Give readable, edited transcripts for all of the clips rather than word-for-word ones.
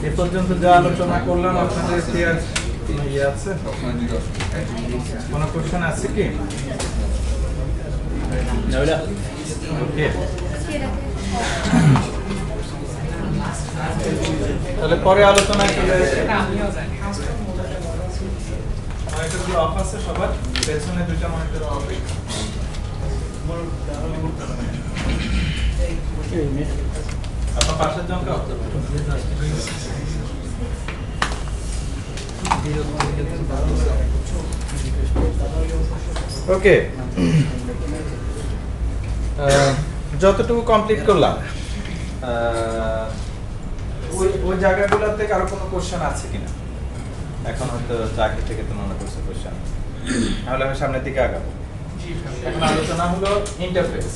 এ পর্যন্ত যা আলোচনা করলাম আপনাদের কি আর ইয়ে আছে? কোনো কোশ্চেন আছে কি? ওকে, তাহলে পরে আলোচনায় চলে আসি। মনিটরগুলো অফ আছে সবার, পেছনে দুইটা মনিটর অফ। আপনার পাশের জনকে অফ করবেন। ওকে, যতটুকু কমপ্লিট করলাম ওই জায়গাগুলোতে কারো কোনো কোশ্চেন আছে কিনা? এখন হয়তো চাকরি থেকে তো মনে করছে কোশ্চেন, তাহলে আমি সামনের দিকে আগাবো। এখন আলোচনা হলো ইন্টারফেস।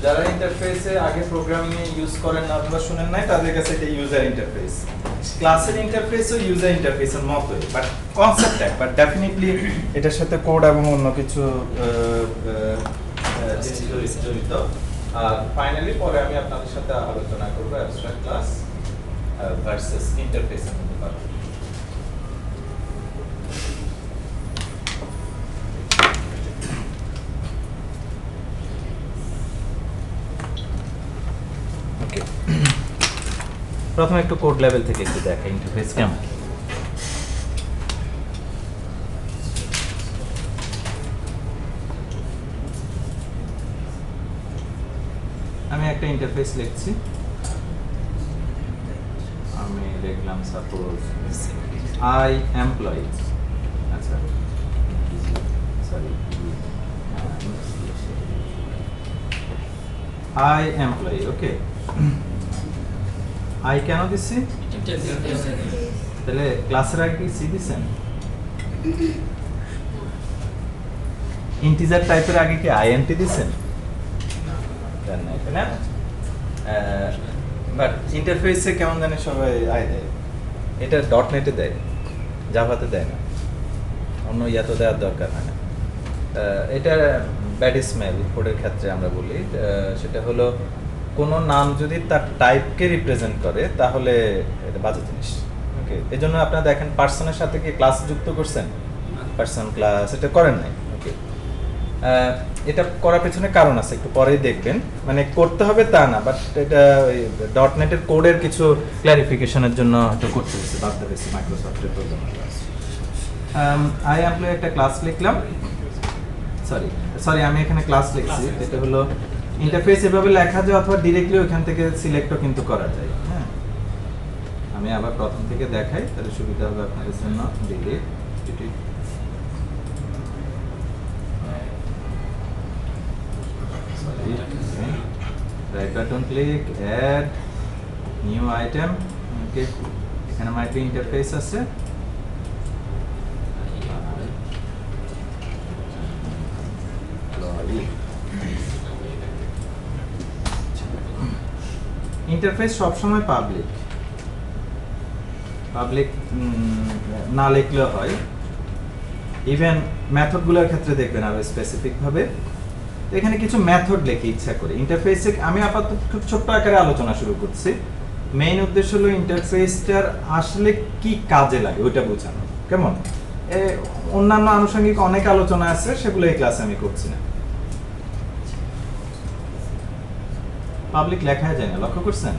যারা ইন্টারফেসে আগে প্রোগ্রামিং ইউজ করেন না অথবা শুনেন নাই, তাদের কাছে এটা ইউজার ইন্টারফেস। ক্লাসের ইন্টারফেসও ইউজার ইন্টারফেসের মতোই, বাট কনসেপ্ট এক, বাট ডেফিনেটলি এটার সাথে কোড এবং অন্য কিছু জড়িত। আর ফাইনালি পরে আমি আপনাদের সাথে আলোচনা করব অ্যাবস্ট্রাক্ট ক্লাস ভার্সেস ইন্টারফেসের মধ্যে পার্থক্য। ওকে, প্রথমে একটু কোড লেভেল থেকে একটু দেখা ইন্টারফেস কেমন। আমি একটা ইন্টারফেস লিখছি, আমি লিখলাম সাপোজ আই এমপ্লয়ি, আচ্ছা sorry I employee. Okay, I can দিচ্ছি? তাহলে ক্লাসের আগে কি সি দিচ্ছেন? ইন্টিজার টাইপের আগে কি আইএনটি দিচ্ছেন? বাট ইন্টারফেসে কেমন জানে সবাই আই দেয়। এটা ডট নেটে দেয়, জাভাতে দেয় না, অন্য ইয়াতে দেওয়ার দরকার হয় না। এটা ব্যাড স্মেল কোডের ক্ষেত্রে আমরা বলি, সেটা হলো কোনো নাম যদি তার টাইপকে রিপ্রেজেন্ট করে তাহলে এটা বাজে জিনিস। ওকে, এই জন্য আপনারা দেখেন পার্সনের সাথে কি ক্লাস যুক্ত করছেন, পার্সন ক্লাস এটা করেন নাই। ওকে, এটা করার পেছনে কারণ আছে, একটু পরেই দেখবেন। মানে করতে হবে তা না, বাট এটা ওই ডট নেটের কোডের কিছু ক্লারিফিকেশনের জন্য একটু করতে হয়েছে, বাধ্য হয়েছে মাইক্রোসফটের প্রোগ্রামার ক্লাস। আই এমপ্লয়ি একটা ক্লাস লিখলাম, সরি আমি এখানে ক্লাস লিখছি। এটা হলো ইন্টারফেস এভাবে লেখা যায় অথবা ডিরেক্টলি ওখান থেকে সিলেক্টও কিন্তু করা যায়। হ্যাঁ, আমি আবার প্রথম থেকে দেখাই, তাহলে সুবিধা হবে আপনাদের জন্য। Delete, right button click, add new item. Okay, এখানে আমার একটা ইন্টারফেস আছে। ইন্টারফেস সবসময় পাবলিক না লিখলেও হয়। ইভেন মেথডগুলোর ক্ষেত্রে দেখবেন আরো স্পেসিফিক ভাবে এখানে কিছু মেথড লিখে ইচ্ছা করে ইন্টারফেসে। আমি আপাতত খুব ছোট্ট আকারে আলোচনা শুরু করছি। মেইন উদ্দেশ্য হলো ইন্টারফেসটার আসলে কি কাজে লাগে ওইটা বোঝানো। কেমন, অন্যান্য আনুষঙ্গিক অনেক আলোচনা আছে, সেগুলো এই ক্লাসে আমি করছি না। পাবলিক লেখা যায় না, লক্ষ্য করছেন?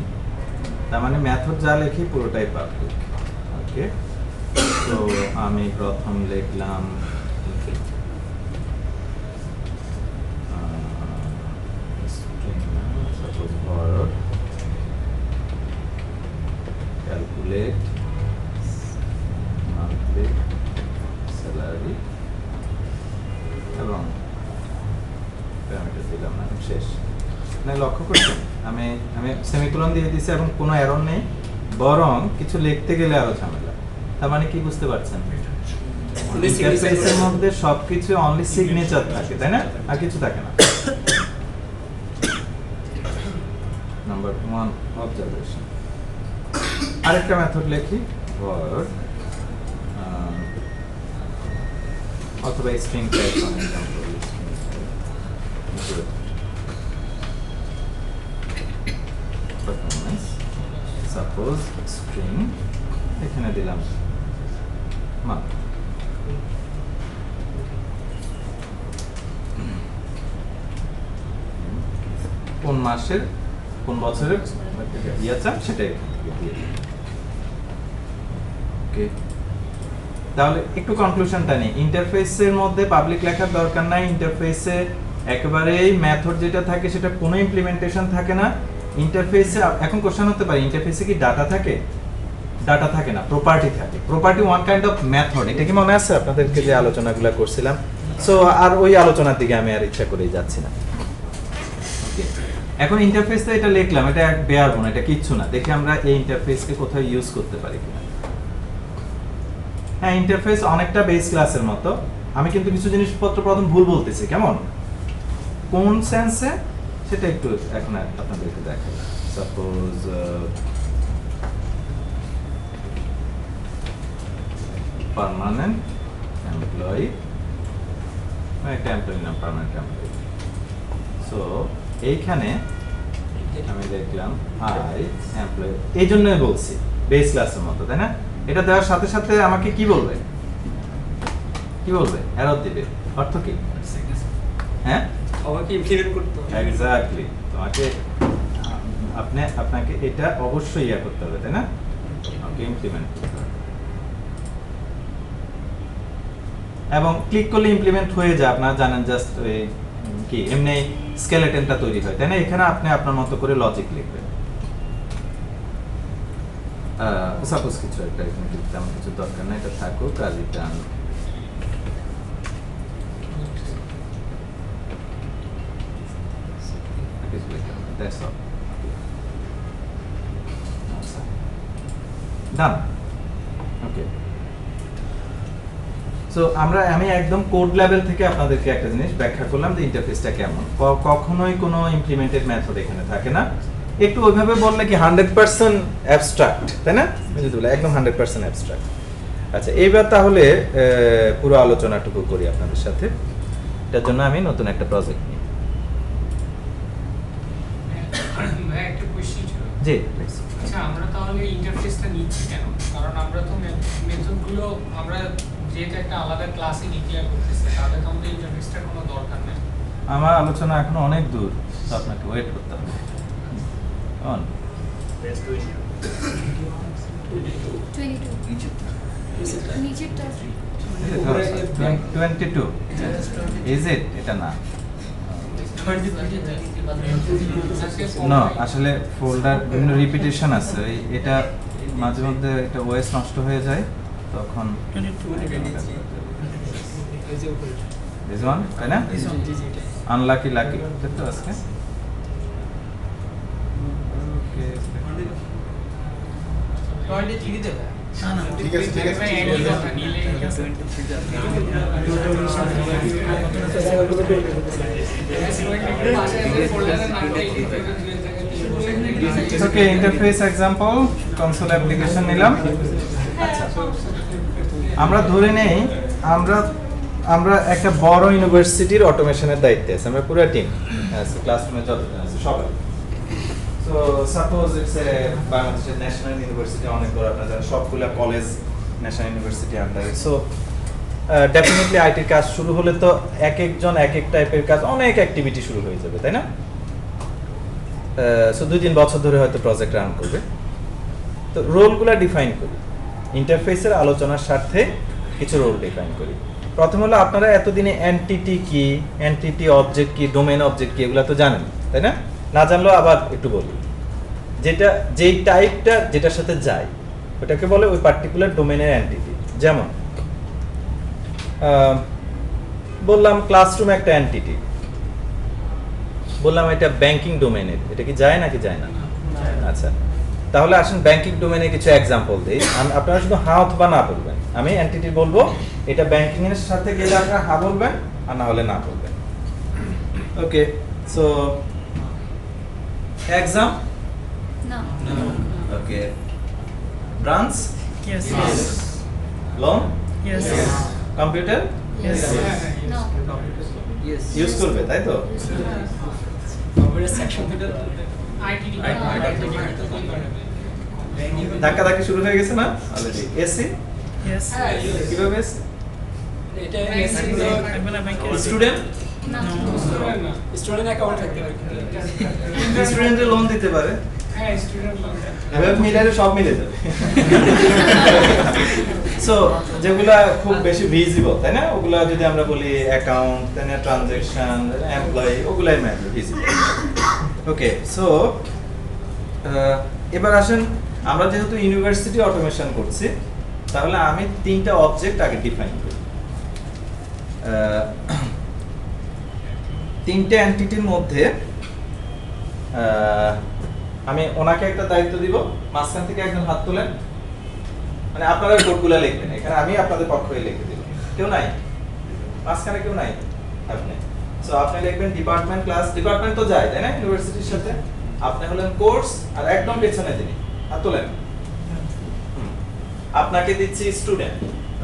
তার মানে মেথড যা লেখি পুরোটাই পাবলিক। ওকে, তো আমি প্রথম লিখলাম ক্যালকুলেট মান্থলি স্যালারি এবং প্যারামিটার দিলাম না, শেষ। না, লক্ষ্য করছেন আমি সেমিকোলন দিয়ে দিয়েছি এবং কোনো এরর নেই, বরং কিছু লিখতে গেলে আরো ঝামেলা। তার মানে কি বুঝতে পারছেন? ইন্টারফেসের মধ্যে সবকিছু অনলি সিগনেচার থাকে, তাই না? আর কিছু থাকে না। Number 1 observation. আরেকটা মেথড লিখি ভয়েড অথবা string type performance suppose string এখানে দিলাম month। কোন মাসের কোন বছরের ইয়ে চান সেটা এখান থেকে দিয়ে দিন। ওকে, তাহলে একটু কনক্লুশনটা নেই। ইন্টারফেসের মধ্যে পাবলিক লেখার দরকার নাই। ইন্টারফেসে একেবারেই মেথড যেটা থাকে সেটা কোনো ইমপ্লিমেন্টেশন থাকে না। ইন্টারফেসে এখন কোশ্চেন হতে পারে ইন্টারফেসে কি ডাটা থাকে? ডাটা থাকে না, প্রপার্টি থাকে। Property one kind of method. এটা কি মনে আছে আপনাদেরকে যে আলোচনাগুলো করছিলাম? সো আর ওই আলোচনার দিকে আমি আর ইচ্ছা করেই যাচ্ছি না। ওকে, এখন ইন্টারফেসে এটা লিখলাম, এটা এক বেয়ার বোন, এটা কিচ্ছু না। দেখি আমরা এই ইন্টারফেসকে কোথাও ইউজ করতে পারি কিনা। হ্যাঁ, ইন্টারফেস অনেকটা বেস ক্লাসের মতো। আমি কিন্তু কিছু জিনিসপত্র প্রথম ভুল বলতেছি, কেমন কোন সেন্সে সেটা একটু এখন আপনাদেরকে দেখাই। সাপোজ পার্মানেন্ট এমপ্লয়ি, একটা এমপ্লয়ি নাম পার্মানেন্ট এমপ্লয়ি। সো এইখানে আমি দেখলাম আই এমপ্লয়ি, এই জন্যই বলছি বেস ক্লাসের মতো, তাই না? এটা দেওয়ার সাথে সাথে আমাকে কি বলবে? কি বলবে? এরর দিবে। অর্থ কি? হ্যাঁ, আমাকে ইমপ্লিমেন্ট করতে হবে। এক্স্যাক্টলি, তোমাকে আপনাকে এটা অবশ্যই ইয়া করতে হবে, তাই না? ওকে, ইমপ্লিমেন্ট করতে হবে। এবং ক্লিক করলে ইমপ্লিমেন্ট হয়ে যায়, আপনারা জানেন। জাস্ট কি এমনি স্কেলেটনটা তৈরি হয়, তাই না? এখানে আপনি আপনার মতো করে লজিক লিখবেন। সাপোজ কিছু একটা এখানে তেমন কিছু দরকার নাই, এটা থাকুক। আর return that's all. Done. Okay. So আমি একদম কোড লেভেল থেকে আপনাদেরকে একটা জিনিস ব্যাখ্যা করলাম যে ইন্টারফেসটা কেমন। কখনোই কোনো ইমপ্লিমেন্টেড মেথড এখানে থাকে না। একটু ওইভাবে বললে কি 100% অ্যাবস্ট্রাক্ট, তাই না? বুঝতে একদম 100% অ্যাবস্ট্রাক্ট। আচ্ছা, এইবার তাহলে পুরো আলোচনাটুকু করি আপনাদের সাথে। এটার জন্য আমি নতুন একটা প্রজেক্ট নিই। একটা কোশ্চেন ছিল। জি, আচ্ছা, আমরা তাহলে ইন্টারফেসটা নিচ্ছি কেন? কারণ আমরা তো মেথডগুলো আমরা যেহেতু একটা আলাদা ক্লাসে ডিক্লেয়ার করতেছি, তাহলে তো আমাদের ইন্টারফেসটার কোনো দরকার নেই। আমার আলোচনা এখনো অনেক দূর, তো আপনাকে ওয়েট করতে হবে। On 22 is it? এটা না, না আসলে ফোল্ডার বিভিন্ন রিপিটেশন আছে। এটা মাঝে মধ্যে এটা ওএস নষ্ট হয়ে যায়, তখন দিস ওয়ান, তাই না? আনলাকি লাকি তো আজকে। ঠিক আছে, ঠিক আছে। ওকে, ইন্টারফেস এক্সাম্পল কনসোল অ্যাপ্লিকেশন নিলাম। আচ্ছা, আমরা ধরে নেই আমরা একটা বড় ইউনিভার্সিটির অটোমেশনের দায়িত্বে আছি। আমরা পুরো টিম আছে, ক্লাসরুমে যতজন আছে সবাই। সো সাপোজ ইটস এ বাংলাদেশের ন্যাশনাল ইউনিভার্সিটি, অনেক বড়, আপনারা জানেন সবগুলা কলেজ ন্যাশনাল ইউনিভার্সিটি আন্ডারে। সো ডেফিনেটলি আইটির কাজ শুরু হলে তো এক একজন এক এক টাইপের কাজ, অনেক অ্যাক্টিভিটি শুরু হয়ে যাবে, তাই না? সো 2-3 বছর ধরে হয়তো প্রজেক্ট রান করবে। তো রোলগুলো ডিফাইন করি, ইন্টারফেসের আলোচনার স্বার্থে কিছু রোল ডিফাইন করি। প্রথম হলো আপনারা এতদিনে এন্টিটি কি, এন্টিটি অবজেক্ট কি, ডোমেন অবজেক্ট কি, এগুলো তো জানেন, তাই না? না জানলেও আবার একটু বলি, যেই টাইপটা যেটার সাথে যায় ওটাকে বলে ওই পার্টিকুলার ডোমেনের এন্টিটি। যেমন বললাম ক্লাসরুম একটা এন্টিটি, বললাম এটা ব্যাংকিং ডোমেনের, এটা কি যায় নাকি যায় না? আচ্ছা, তাহলে আসুন ব্যাংকিং ডোমেনে কিছু এক্সাম্পল দিই। আপনারা শুধু হ্যাঁ অথবা না বলবেন। আমি এন্টিটি বলবো, এটা ব্যাংকিং এর সাথে গেলে আপনারা হ্যাঁ বলবেন, আর না হলে না বলবেন। Okay, so exam No. Okay, branch Yes. Loan Yes. Computer Yes. No. Yes. Use করবে, তাই তো? Computer section থেকে আইটি ITD ধাক্কাধাক্কি শুরু হয়ে গেছে না অলরেডি? AC Yes. হ্যাঁ, কিভাবে এসি? এটা স্টুডেন্ট No. স্টুডেন্ট অ্যাকাউন্ট থাকতে পারে। স্টুডেন্টের লোন দিতে পারে, হ্যাঁ স্টুডেন্ট লোন এভাবে মিলালে সব মিলে যাবে। সো যেগুলা খুব বেশি ভিজিবল তাই না, ওগুলা যদি আমরা বলি অ্যাকাউন্ট, তাই না, ট্রানজাকশন, এমপ্লয়ি, ওগুলাই ম্যাটার ভিজিবল। ওকে, সো এবার আসেন, আমরা যেহেতু ইউনিভার্সিটি অটোমেশন করছি, তাহলে আমি তিনটা অবজেক্ট আগে ডিফাইন করি। তিনটে এন্টিটির মধ্যে আমি ওনাকে একটা দায়িত্ব দিব, মাঝখান থেকে একজন হাত তোলেন, মানে আপনারা কোডগুলো লিখবেন, এখানে আমি আপনাদের পক্ষ হয়ে লিখে দিব। কেউ নাই মাঝখানে? কেউ নাই? আপনি। সো আপনি লিখবেন ডিপার্টমেন্ট ক্লাস, ডিপার্টমেন্ট তো যায় তাই না ইউনিভার্সিটির সাথে, আপনি হলেন কোর্স, আর একদম পেছনে যিনি হাত তোলেন আপনাকে দিচ্ছি স্টুডেন্ট।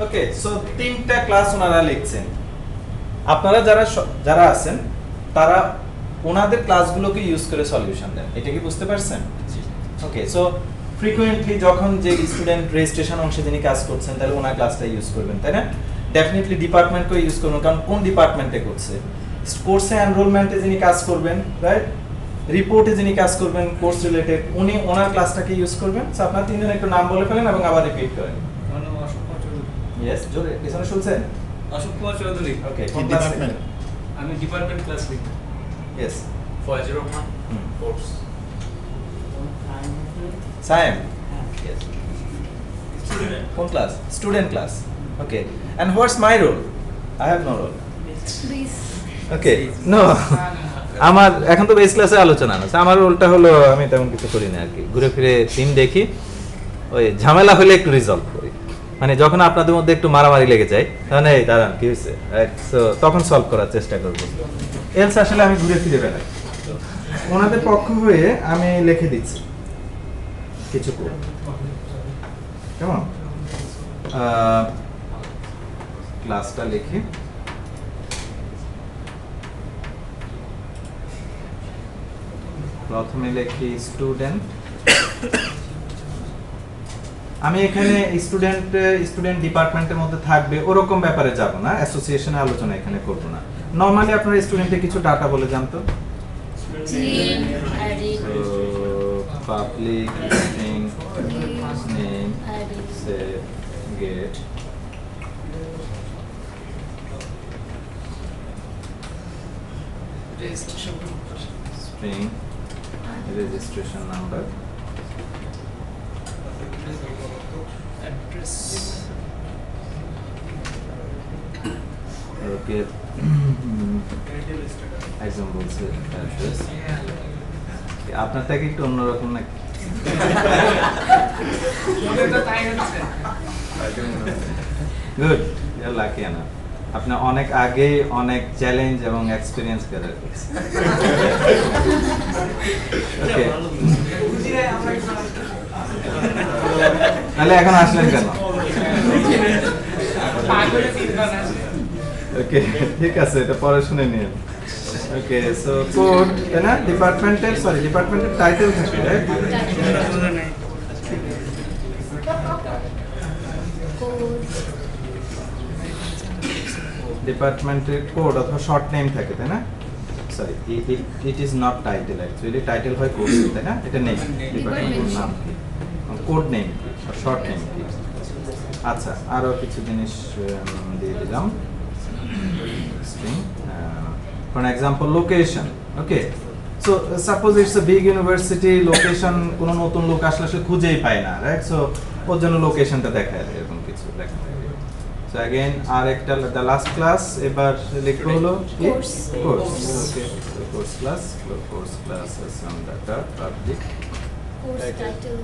ওকে, সো তিনটা ক্লাস ওনারা লিখছেন। আপনারা যারা আছেন তারা ওনাদের ক্লাসগুলোকে ইউজ করে সলিউশন দেন, এটা কি বুঝতে পারছেন? ওকে, সো ফ্রিকোয়েন্টলি যখন যে স্টুডেন্ট রেজিস্ট্রেশন অংশে যিনি কাজ করছেন তাহলে ওনার ক্লাসটা ইউজ করবেন তাই না? ডেফিনেটলি ডিপার্টমেন্টকে ইউজ করবেন, কারণ কোন ডিপার্টমেন্টে করছে, কোর্সে এনরোলমেন্টে যিনি কাজ করবেন, রাইট, রিপোর্টে যিনি কাজ করবেন কোর্স রিলেটেড, উনি ওনার ক্লাসটাকে ইউজ করবেন। সো আপনারা তিনজন একটু নাম বলে ফেলেন এবং আবার রিপিট করেন। অশোক কুমার চৌধুরী। ইয়েস, জোরে পিছনে শুনছেন? অশোক কুমার চৌধুরী। ওকে, কি ডিপার্টমেন্ট? আমি ডিপার্টমেন্ট ক্লাস লিখি। Yes, Faizur Rahman hmm. Course. Sayem, yes, কোন class? Student class. Okay, and what's my role? I have no role. Please. Okay, no, আমার এখন তো বেস ক্লাসে আলোচনা আছে, আমার রোলটা হলো আমি তেমন কিছু করি না আর কি, ঘুরে ফিরে টিম দেখি, ওই ঝামেলা হলে একটু রিজলভ করি, মানে যখন আপনাদের মধ্যে একটু মারামারি লেগে যায় তখন এই দাঁড়ান কি হয়েছে, সো তখন সলভ করার চেষ্টা করবো। এলস আসলে আমি ঘুরে ফিরে বেড়াই, ওনাদের পক্ষ হয়ে আমি লিখে দিচ্ছি কিছু কোড, কেমন? ক্লাসটা লিখি। প্রথমে লিখি স্টুডেন্ট। আমি এখানে স্টুডেন্ট ডিপার্টমেন্টের মধ্যে থাকবে ওরকম ব্যাপারে যাব না, অ্যাসোসিয়েশনে আলোচনা এখানে করব না। নরমালি আপনারা স্টুডেন্টে কিছু ডাটা বলে জানতো, Name, added, public name, added, সে গেট, স্ট্রিং, রেজিস্ট্রেশন নাম্বার, ওকে, একজন বলছে অ্যাড্রেস, আপনারটা কি একটু অন্যরকম নাকি? ওদের তো তাই হচ্ছে। গুড, ইউ লাকি না, আপনি অনেক আগে অনেক চ্যালেঞ্জ এবং এক্সপেরিয়েন্স গ্যাদার করছেন। ওকে, তাহলে এখন আসলেন কেন? পাগলে চিন্তা না। ওকে, ঠিক আছে, এটা পরে শুনে নিন। ওকে, সো কোড, তাই না, ডিপার্টমেন্টের টাইটেল থাকে, রাইট? code, ডিপার্টমেন্টের কোড অথবা শর্ট নেম থাকে, তাই না? Sorry, it is not title, actually title হয় কোড, তাই না? এটা নেম, ডিপার্টমেন্টের নাম কি, কোড নেম আর শর্ট নেম কি। আচ্ছা, আরো কিছু জিনিস দিয়ে দিলাম, string, for example location. Okay, so suppose it's a big university, location কোনো নতুন লোক আসলে সে খুঁজেই পায় না, রাইট? সো ওর জন্য লোকেশনটা দেখায় এরকম কিছু লেখা থাকে। সো अगेन আর একটা দ্য লাস্ট ক্লাস, এবার লিখতে হলো কি Course. Course. Okay, course class is some data public course title,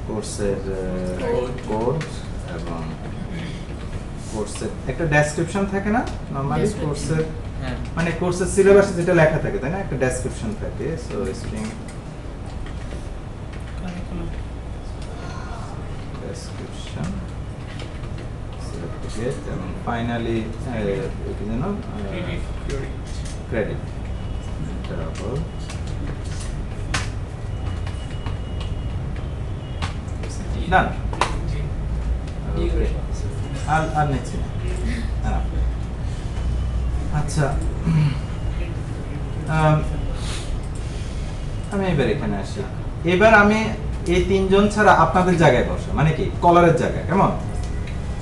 কোর্সের কোড এবং কোর্সের একটা ডেসক্রিপশন থাকে না নরমালি Description. কোর্সের, হ্যাঁ। মানে কোর্সের সিলেবাসে যেটা লেখা থাকে তাই না, একটা ডেসক্রিপশন থাকে। সো স্ট্রিং ডেসক্রিপশন সার্টিফিকেট এবং ফাইনালি কি যেন ক্রেডিট তারপর ডান আর নিচ্ছি না হ্যাঁ। আচ্ছা আমি এবার এখানে আসি। এবার আমি এই তিনজন ছাড়া আপনাদের জায়গায় বসে, মানে কি কলারের জায়গায়, কেমন?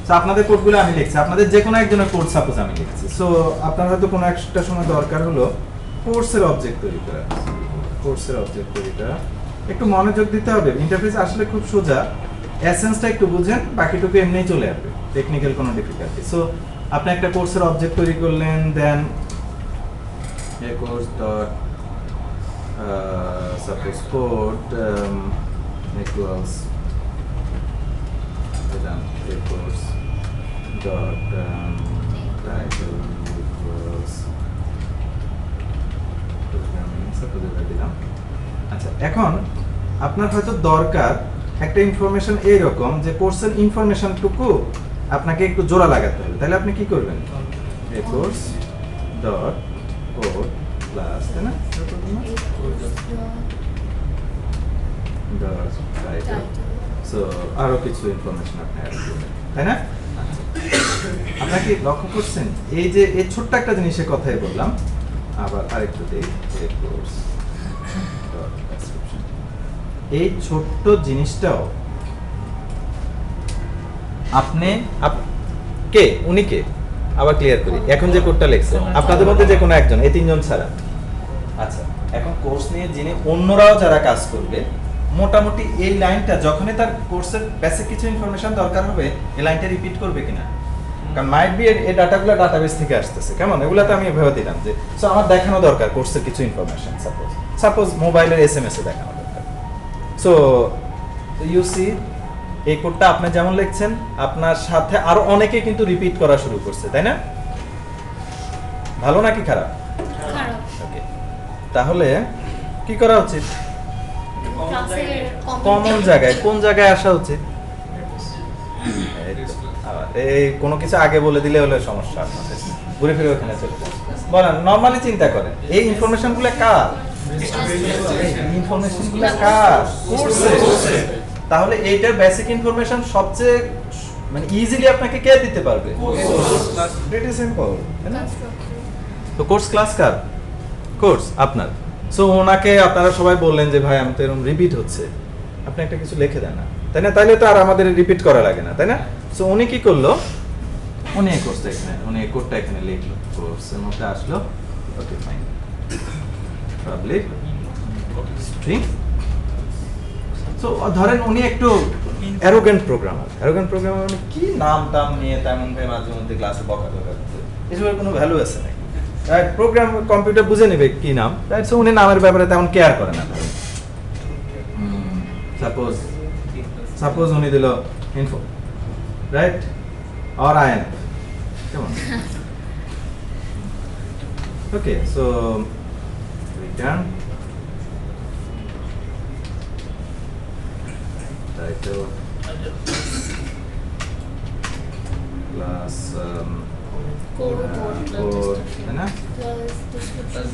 তো আপনাদের কোডগুলো আমি লিখছি, আপনাদের যে কোনো একজনের কোড সাপোজ আমি লিখছি। সো আপনার হয়তো কোনো একটা সময় দরকার হলো কোর্সের অবজেক্ট তৈরি করা। কোর্সের অবজেক্ট তৈরি করা একটু মনোযোগ দিতে হবে। ইন্টারফেস আসলে খুব সোজা, এসেন্সটা একটু বুঝেন, বাকিটুকু এমনিই চলে আসবে, টেকনিক্যাল কোনো ডিফিকাল্টি। সো আপনি একটা কোর্সের অবজেক্ট তৈরি করলেন, then a course dot suppose code equals a course dot title equals programming suppose এটা দিলাম। আচ্ছা এখন আপনার হয়তো দরকার একটা ইনফরমেশন এইরকম যে কোর্সের ইনফরমেশনটুকু আপনাকে একটু জোড়া লাগাতে হবে, তাহলে আপনি কি করবেন? a course dot code plus তাই না সো আরো কিছু ইনফরমেশন আপনি অ্যাড করবেন, তাই না? আপনারা কি লক্ষ্য করছেন এই যে এই ছোট্ট একটা জিনিসের কথাই বললাম, আবার আরেকটু দেই কোর্স ডট ডেসক্রিপশন। এই ছোট্ট জিনিসটাও আপনি কে উনি কে আবার ক্লিয়ার করি। এখন যে কোডটা লিখছে আপনাদের মধ্যে যে কোনো একজন, এই তিনজন ছাড়া। আচ্ছা এখন কোর্স নিয়ে যিনি অন্যরাও যারা কাজ করবে, মোটামুটি এই লাইনটা যখনই তার কোর্সের বেসিক কিছু ইনফরমেশন দরকার হবে, এই লাইনটা রিপিট করবে কিনা? কারণ মাইট বি এই ডাটাগুলো ডাটাবেস থেকে আসতেছে, কেমন? এগুলো তো আমি ভেবে দিলাম যে সো আমার দেখানো দরকার কোর্সের কিছু ইনফরমেশন, সাপোজ মোবাইলের এসএমএস এ দেখানো দরকার। সো ইউ সি এই কোডটা আপনি যেমন লিখছেন, আপনার সাথে আরো অনেকে কিন্তু রিপিট করা শুরু করছে, তাই না? ভালো নাকি খারাপ? খারাপ। ওকে, তাহলে কি করা উচিত? ক্লাসের কমন জায়গায়, কোন জায়গায় আসা উচিত? এই কোনো কিছু আগে বলে দিলে হলে সমস্যা, আপনাদের ঘুরে ফিরে ওখানে চলে যাবে। বলেন নরমালি চিন্তা করেন, এই ইনফরমেশনগুলো কার? ইনফরমেশনগুলো কার? কোর্সে। তাহলে এইটার বেসিক ইনফরমেশন সবচেয়ে মানে ইজিলি আপনাকে কে দিতে পারবে? ভেরি সিম্পল, তাই না? তো কোর্স ক্লাস কার? কোর্স আপনার। সো ওনাকে আপনারা সবাই বললেন যে ভাই আমি তো এরকম রিপিট হচ্ছে, আপনি একটা কিছু লিখে দেন না, তাই না? তাইলে তো আর আমাদের রিপিট করা লাগে না, তাই না? সো উনি কি করলো, উনি এই কোর্সটা এখানে, উনি এই কোডটা এখানে লিখলো, কোর্সের মধ্যে আসলো। Okay fine, public string. So ধরেন উনি একটু অ্যারোগেন্ট প্রোগ্রামার মানে কি নাম টাম নিয়ে তেমন ভাবে মাঝে মধ্যে ক্লাসে বকা করছে, এসবের কোনো ভ্যালু আছে নাকি? রাইট, প্রোগ্রাম কম্পিউটার বুঝে নেবে কি নাম, রাইট? সো উনি নামের ব্যাপারে তেমন কেয়ার করে না। সাপোজ উনি দিল ইনফো, রাইট, অর আইএন, কেমন? Okay, so return title plus code তাই না? Plus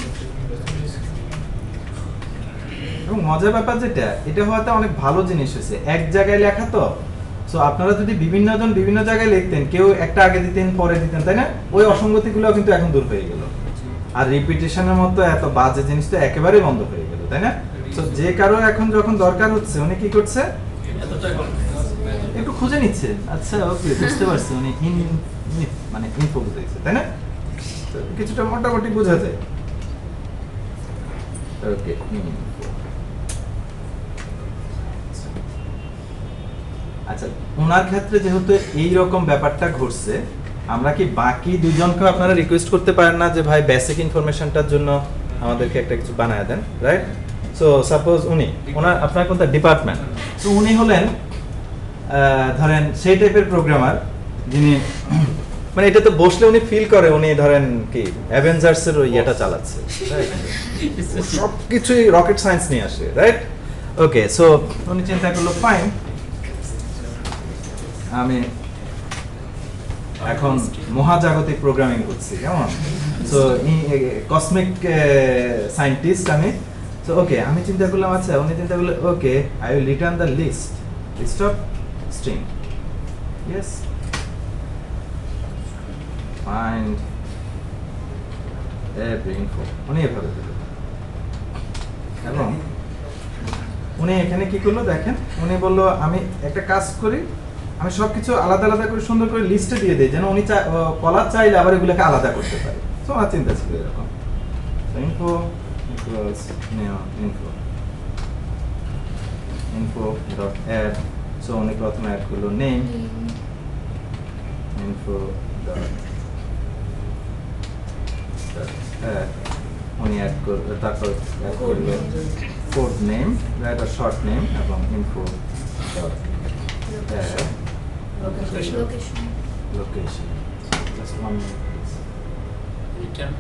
description. এবং মজার ব্যাপার যেটা, এটা হয়তো অনেক ভালো জিনিস হয়েছে, এক জায়গায় লেখা তো। সো আপনারা যদি বিভিন্ন জন বিভিন্ন জায়গায় লিখতেন, কেউ একটা আগে দিতেন পরে দিতেন, তাই না? ওই অসঙ্গতিগুলো কিন্তু এখন দূর হয়ে গেল, আর রিপিটিশনের মতো এত বাজে জিনিস তো একেবারেই বন্ধ হয়ে গেল, তাই না? তো যে কারো এখন যখন দরকার হচ্ছে, উনি কি করছে? একটু খুঁজে নিচ্ছে। আচ্ছা ওকে, বুঝতে পারছি, উনি মানে ইনফো বুঝাইছে, তাই না? তো কিছুটা মোটামুটি বোঝা যায়। ওকে, আচ্ছা ওনার ক্ষেত্রে যেহেতু এই রকম ব্যাপারটা ঘটছে, আমরা কি বাকি দুজনকে আপনারা রিকোয়েস্ট করতে পারেন না যে ভাই বেসিক ইনফরমেশনটার জন্য আমাদেরকে একটা কিছু বানায় দেন, রাইট? সো সাপোজ ওনার আপনার কোনটা ডিপার্টমেন্ট, তো উনি হলেন ধরেন সেই টাইপের প্রোগ্রামার যিনি মানে এটাতে বসলে উনি ফিল করে উনি ধরেন কি অ্যাভেঞ্জার্সের ওই ইয়েটা চালাচ্ছে, রাইট? সব কিছুই রকেট সায়েন্স নিয়ে আসে, রাইট? ওকে, সো উনি চিন্তা করলো ফাইন, আমি এখন মহাজাগতিক প্রোগ্রামিং করছি, কেমন? সো কসমিক সায়েন্টিস্ট আমি। সো ওকে, আমি চিন্তা করলাম আচ্ছা, উনি চিন্তা করলেন okay I will return the list of string. Yes, find every info, উনি এভাবে দিল। এবং উনি এখানে কি করলো দেখেন, উনি বললো আমি একটা কাজ করি, আমি সবকিছু আলাদা আলাদা করে সুন্দর করে লিস্টে দিয়ে দিই, যেন উনি কলার চাইলে আবার এগুলোকে আলাদা করতে পারে। তো আমার চিন্তা ছিল এরকম, info equals new info dot add. So উনি প্রথমে অ্যাড করলো নেম, ইনফো ডট অ্যাড, উনি অ্যাড করলো, তারপর অ্যাড করলো কোড নেম, রাইট আর শর্ট নেম, এবং info dot add Location. location. Just 1 minute, please. Return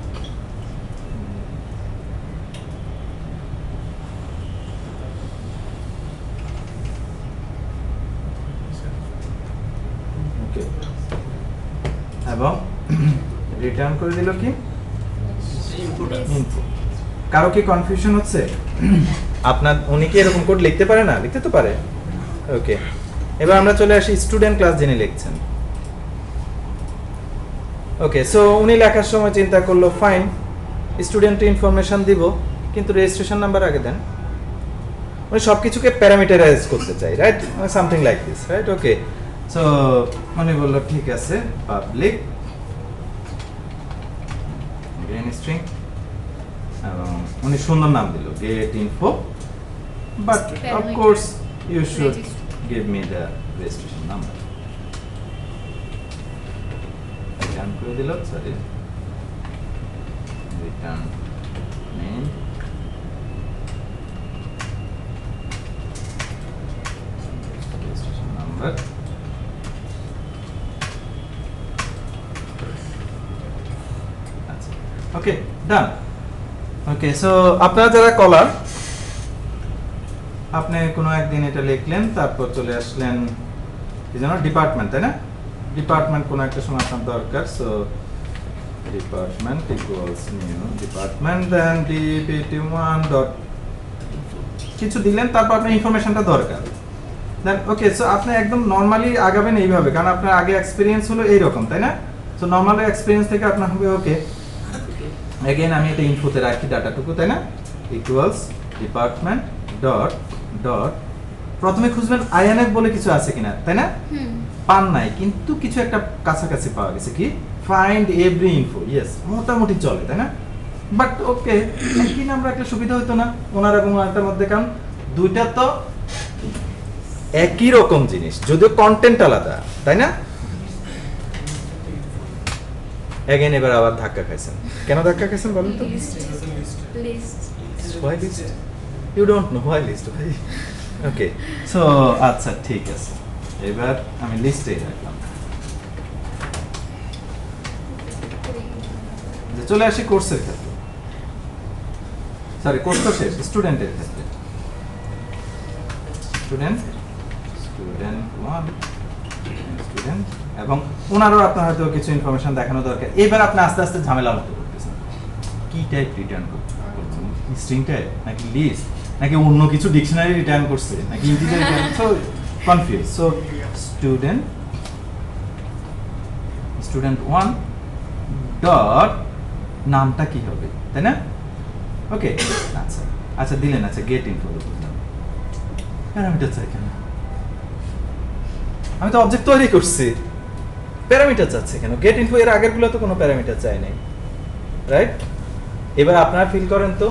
Okay. এবং রিটার্ন করে দিল কি ইনফো। কারো কি কনফিউশন হচ্ছে? আপনার উনি কি এরকম কোড লিখতে পারে না? লিখতে তো পারে। ওকে, এবার আমরা চলে আসি স্টুডেন্ট ক্লাস যিনি লিখছেন। ওকে, সো উনি লেখার সময় চিন্তা করলো ফাইন স্টুডেন্ট ইনফরমেশন দিব, কিন্তু রেজিস্ট্রেশন নাম্বার আগে দেন। উনি সব কিছুকে প্যারামিটারাইজ করতে চাই, right? Something like this, right? Okay, so উনি বললো ঠিক আছে পাবলিক গ্রেন স্ট্রিং, এবং উনি সুন্দর নাম দিল get info, but of course you should give me the registration number. Return করে দিল, sorry, return name, registration number, আচ্ছা, ওকে ডান। ওকে, সো আপনারা যারা কলার, আপনি কোনো একদিন এটা লিখলেন, তারপর চলে আসলেন কি যেন ডিপার্টমেন্ট, তাই না? ডিপার্টমেন্ট কোনো একটা সময় আপনার দরকার, so department equals new department, then dpt1 dot কিছু দিলেন, তারপর আপনার ইনফরমেশনটা দরকার। দেন ওকে, সো আপনি একদম নর্মালি আগাবেন এইভাবে, কারণ আপনার আগে এক্সপিরিয়েন্স হলো এইরকম, তাই না? সো নর্মালি এক্সপিরিয়েন্স থেকে আপনার হবে ওকে এগেইন আমি এটা ইনফোতে রাখি ডাটাটুকু, তাই না? ইকুয়ালস ডিপার্টমেন্ট ডট ডট, প্রথমে খুঁজবেন আইএনএফ বলে কিছু আছে কিনা, তাই না? পান নাই, কিন্তু কিছু একটা কাছাকাছি পাওয়া গেছে, কি ফাইন্ড এভরি ইনফো। ইয়েস, মোটামুটি চলে, তাই না? বাট ওকে, একই নাম রাখলে সুবিধা হতো না ওনার এবং ওনারটার মধ্যে, কারণ দুইটা তো একই রকম জিনিস, যদিও কন্টেন্ট আলাদা, তাই না? এগেইন এবার আবার ধাক্কা খাইছেন। কেন ধাক্কা খাইছেন বলেন তো? List. Why list? You don't know why list, ভাই? ওকে, সো আচ্ছা ঠিক আছে, এবার আমি লিস্টেই রাখলাম। যে চলে আসি কোর্সের ক্ষেত্রে, সরি কোর্স তো শেষ, স্টুডেন্টের ক্ষেত্রে। স্টুডেন্ট 1 স্টুডেন্ট, এবং ওনারও আপনার হয়তো কিছু ইনফরমেশন দেখানো দরকার। এবার আপনি আস্তে আস্তে ঝামেলা মুক্ত করতেছেন, কি টাইপ রিটার্ন করছেন, স্ট্রিং টাইপ নাকি লিস্ট নাকি অন্য কিছু ডিকশনারি রিটার্ন করছে নাকি integer return, so confuse. So student 1 dot নামটা কি হবে, তাই না? ওকে, আচ্ছা আচ্ছা দিলেন, আচ্ছা গেট ইনফো দিলাম, প্যারামিটার চাই কেন? আমি তো অবজেক্ট তৈরি করছি, প্যারামিটার চাচ্ছে কেন? গেট ইনফো এর আগেরগুলো তো কোনো প্যারামিটার চাই নাই, রাইট? এবার আপনারা ফিল করেন তো,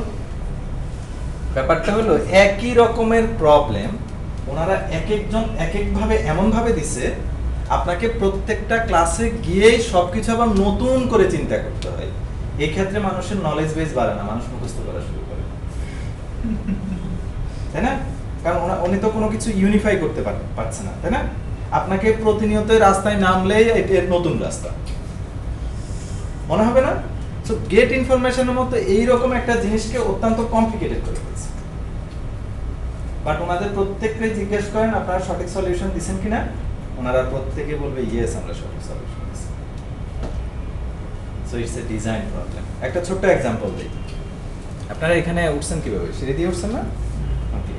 ব্যাপারটা হলো একই রকমের প্রবলেম ওনারা এক একজন এক একভাবে এমনভাবে দিছে, আপনাকে প্রত্যেকটা ক্লাসে গিয়েই সবকিছু আবার নতুন করে চিন্তা করতে হয়। এই ক্ষেত্রে মানুষের নলেজ বেস বাড়ে না, মানুষ মুখস্থ করা শুরু করে, তাই না? কারণ উনি তো কোনো কিছু ইউনিফাই করতে পারছে না, তাই না? আপনাকে প্রতিনিয়ত রাস্তায় নামলেই এর নতুন রাস্তা মনে হবে না? সো গেট ইনফরমেশনের মতো এইরকম একটা জিনিসকে অত্যন্ত কমপ্লিকেটেড করে ফেলছে। বাট ওনাদের প্রত্যেককে জিজ্ঞেস করেন আপনারা সঠিক সলিউশন দিচ্ছেন কিনা, ওনারা প্রত্যেকে বলবে ইয়েস আমরা সঠিক সলিউশন দিচ্ছি। So it's a design problem. একটা ছোট্ট এক্সাম্পল দিই। আপনারা এখানে উঠছেন কিভাবে? সিঁড়ি দিয়ে উঠছেন না? ওকে।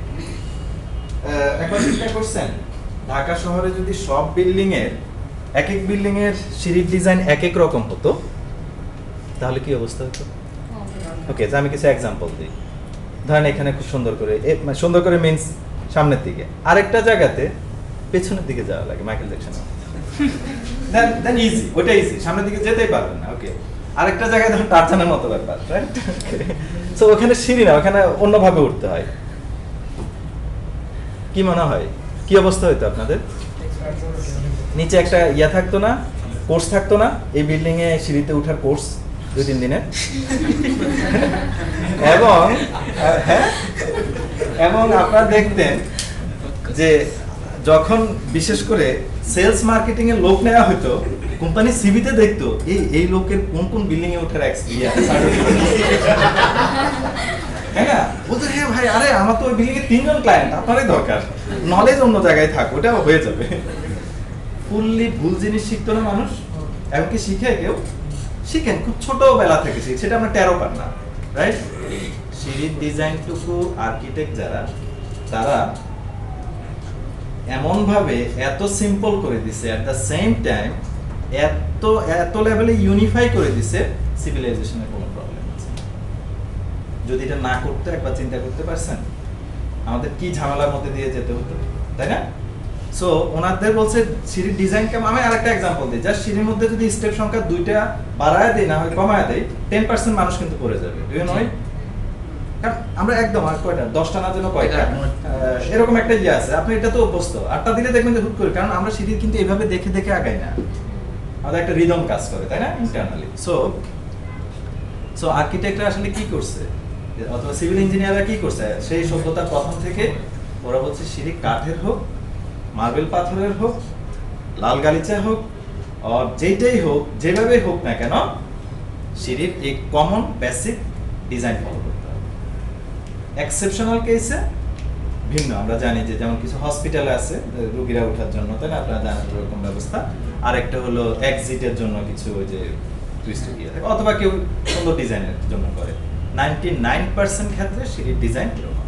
একবার চিন্তা করছেন ঢাকা শহরে যদি সব বিল্ডিং এর এক এক বিল্ডিং এর সিঁড়ির ডিজাইন এক এক রকম হতো তাহলে কি অবস্থা হতো? ওকে, আমি কিছু এক্সাম্পল দিই। ধরেন এখানে খুব সুন্দর করে সুন্দর করে মিন্স সামনের দিকে, আরেকটা জায়গাতে পেছনের দিকে যাওয়া লাগে মাইকেল জ্যাকসনের। দেন ইজি, ওটা ইজি, সামনের দিকে যেতেই পারবেন না। ওকে, আরেকটা জায়গায় ধরুন টারজানের মতো ব্যাপার, রাইট? সো ওখানে সিঁড়ি না, ওখানে অন্যভাবে উঠতে হয়। কি মনে হয় কি অবস্থা হইতো আপনাদের? নিচে একটা ইয়া থাকতো না, কোর্স থাকতো না, এই বিল্ডিং এ সিঁড়িতে ওঠার কোর্স 2-3 দিনের, এবং এবং আপনারা দেখতেন যে যখন বিশেষ করে সেলস মার্কেটিং এর লোক নেওয়া হতো, কোম্পানি সিভিতে দেখতো এই লোকের কোন কোন বিল্ডিং এ ওঠার এক্সপেরিয়েন্স, তাই না? বলতো হ্যাঁ ভাই, আরে আমার তো ওই বিল্ডিং এ 3 জন ক্লায়েন্ট, আপনারই দরকার, নলেজ অন্য জায়গায় থাক, ওটা হয়ে যাবে। ফুললি ভুল জিনিস শিখতো না মানুষ, এমনকি শিখে কেউ শিখেন খুব ছোটবেলা থেকে, সেটা আমরা টেরো পান না, রাইট? সিঁড়ির ডিজাইনটুকু আর্কিটেক্ট যারা, তারা এমন ভাবে এত সিম্পল করে দিছে, এট দ্য সেম টাইম এত লেভেলে ইউনিফাই করে দিছে, সিভিলাইজেশনের কোনো প্রবলেম আছে। যদি এটা না করতে একবার চিন্তা করতে পারছেন আমাদের কি ঝামেলার মধ্যে দিয়ে যেতে হতো, তাই না? সো ওনাদের বলছে সিঁড়ির ডিজাইন কেমন। আমি আরেকটা এক্সাম্পল দিই, জাস্ট সিঁড়ির মধ্যে যদি স্টেপ সংখ্যা 2টা বাড়ায় দেই না হয় কমায় দেই, 10% মানুষ কিন্তু পড়ে যাবে, ডু ইউ নো? কারণ আমরা একদম আর কয়টা 10টা না যেন কয়টা এরকম একটা ইয়ে আছে, আপনি এটা তো অভ্যস্ত, 8টা দিলে দেখবেন যে হুট করে, কারণ আমরা সিঁড়ি কিন্তু এইভাবে দেখে দেখে আগাই না, আমাদের একটা রিদম কাজ করে, তাই না, ইন্টারনালি। সো আর্কিটেক্টরা আসলে কি করছে, অথবা সিভিল ইঞ্জিনিয়াররা কি করছে, সেই সভ্যতার প্রথম থেকে ওরা বলছে সিঁড়ি কাঠের হোক, মার্বেল পাথরের হোক, লাল গালিচা হোক, আর যেটাই হোক, যেভাবে হোক না কেন, সিঁড়ির এক কমন বেসিক ডিজাইন ফলো করতে হবে। এক্সেপশনাল কেসে ভিন্ন, আমরা জানি যে যেমন কিছু হসপিটালে আছে রোগীরা ওঠার জন্য, তাই না, আপনারা জানেন এরকম ব্যবস্থা। আরেকটা হলো এক্সিটের জন্য কিছু ওই যে টুইস্টে দিয়ে থাকে, অথবা কেউ সুন্দর ডিজাইনের জন্য করে। 99% ক্ষেত্রে সিঁড়ির ডিজাইন এরকম,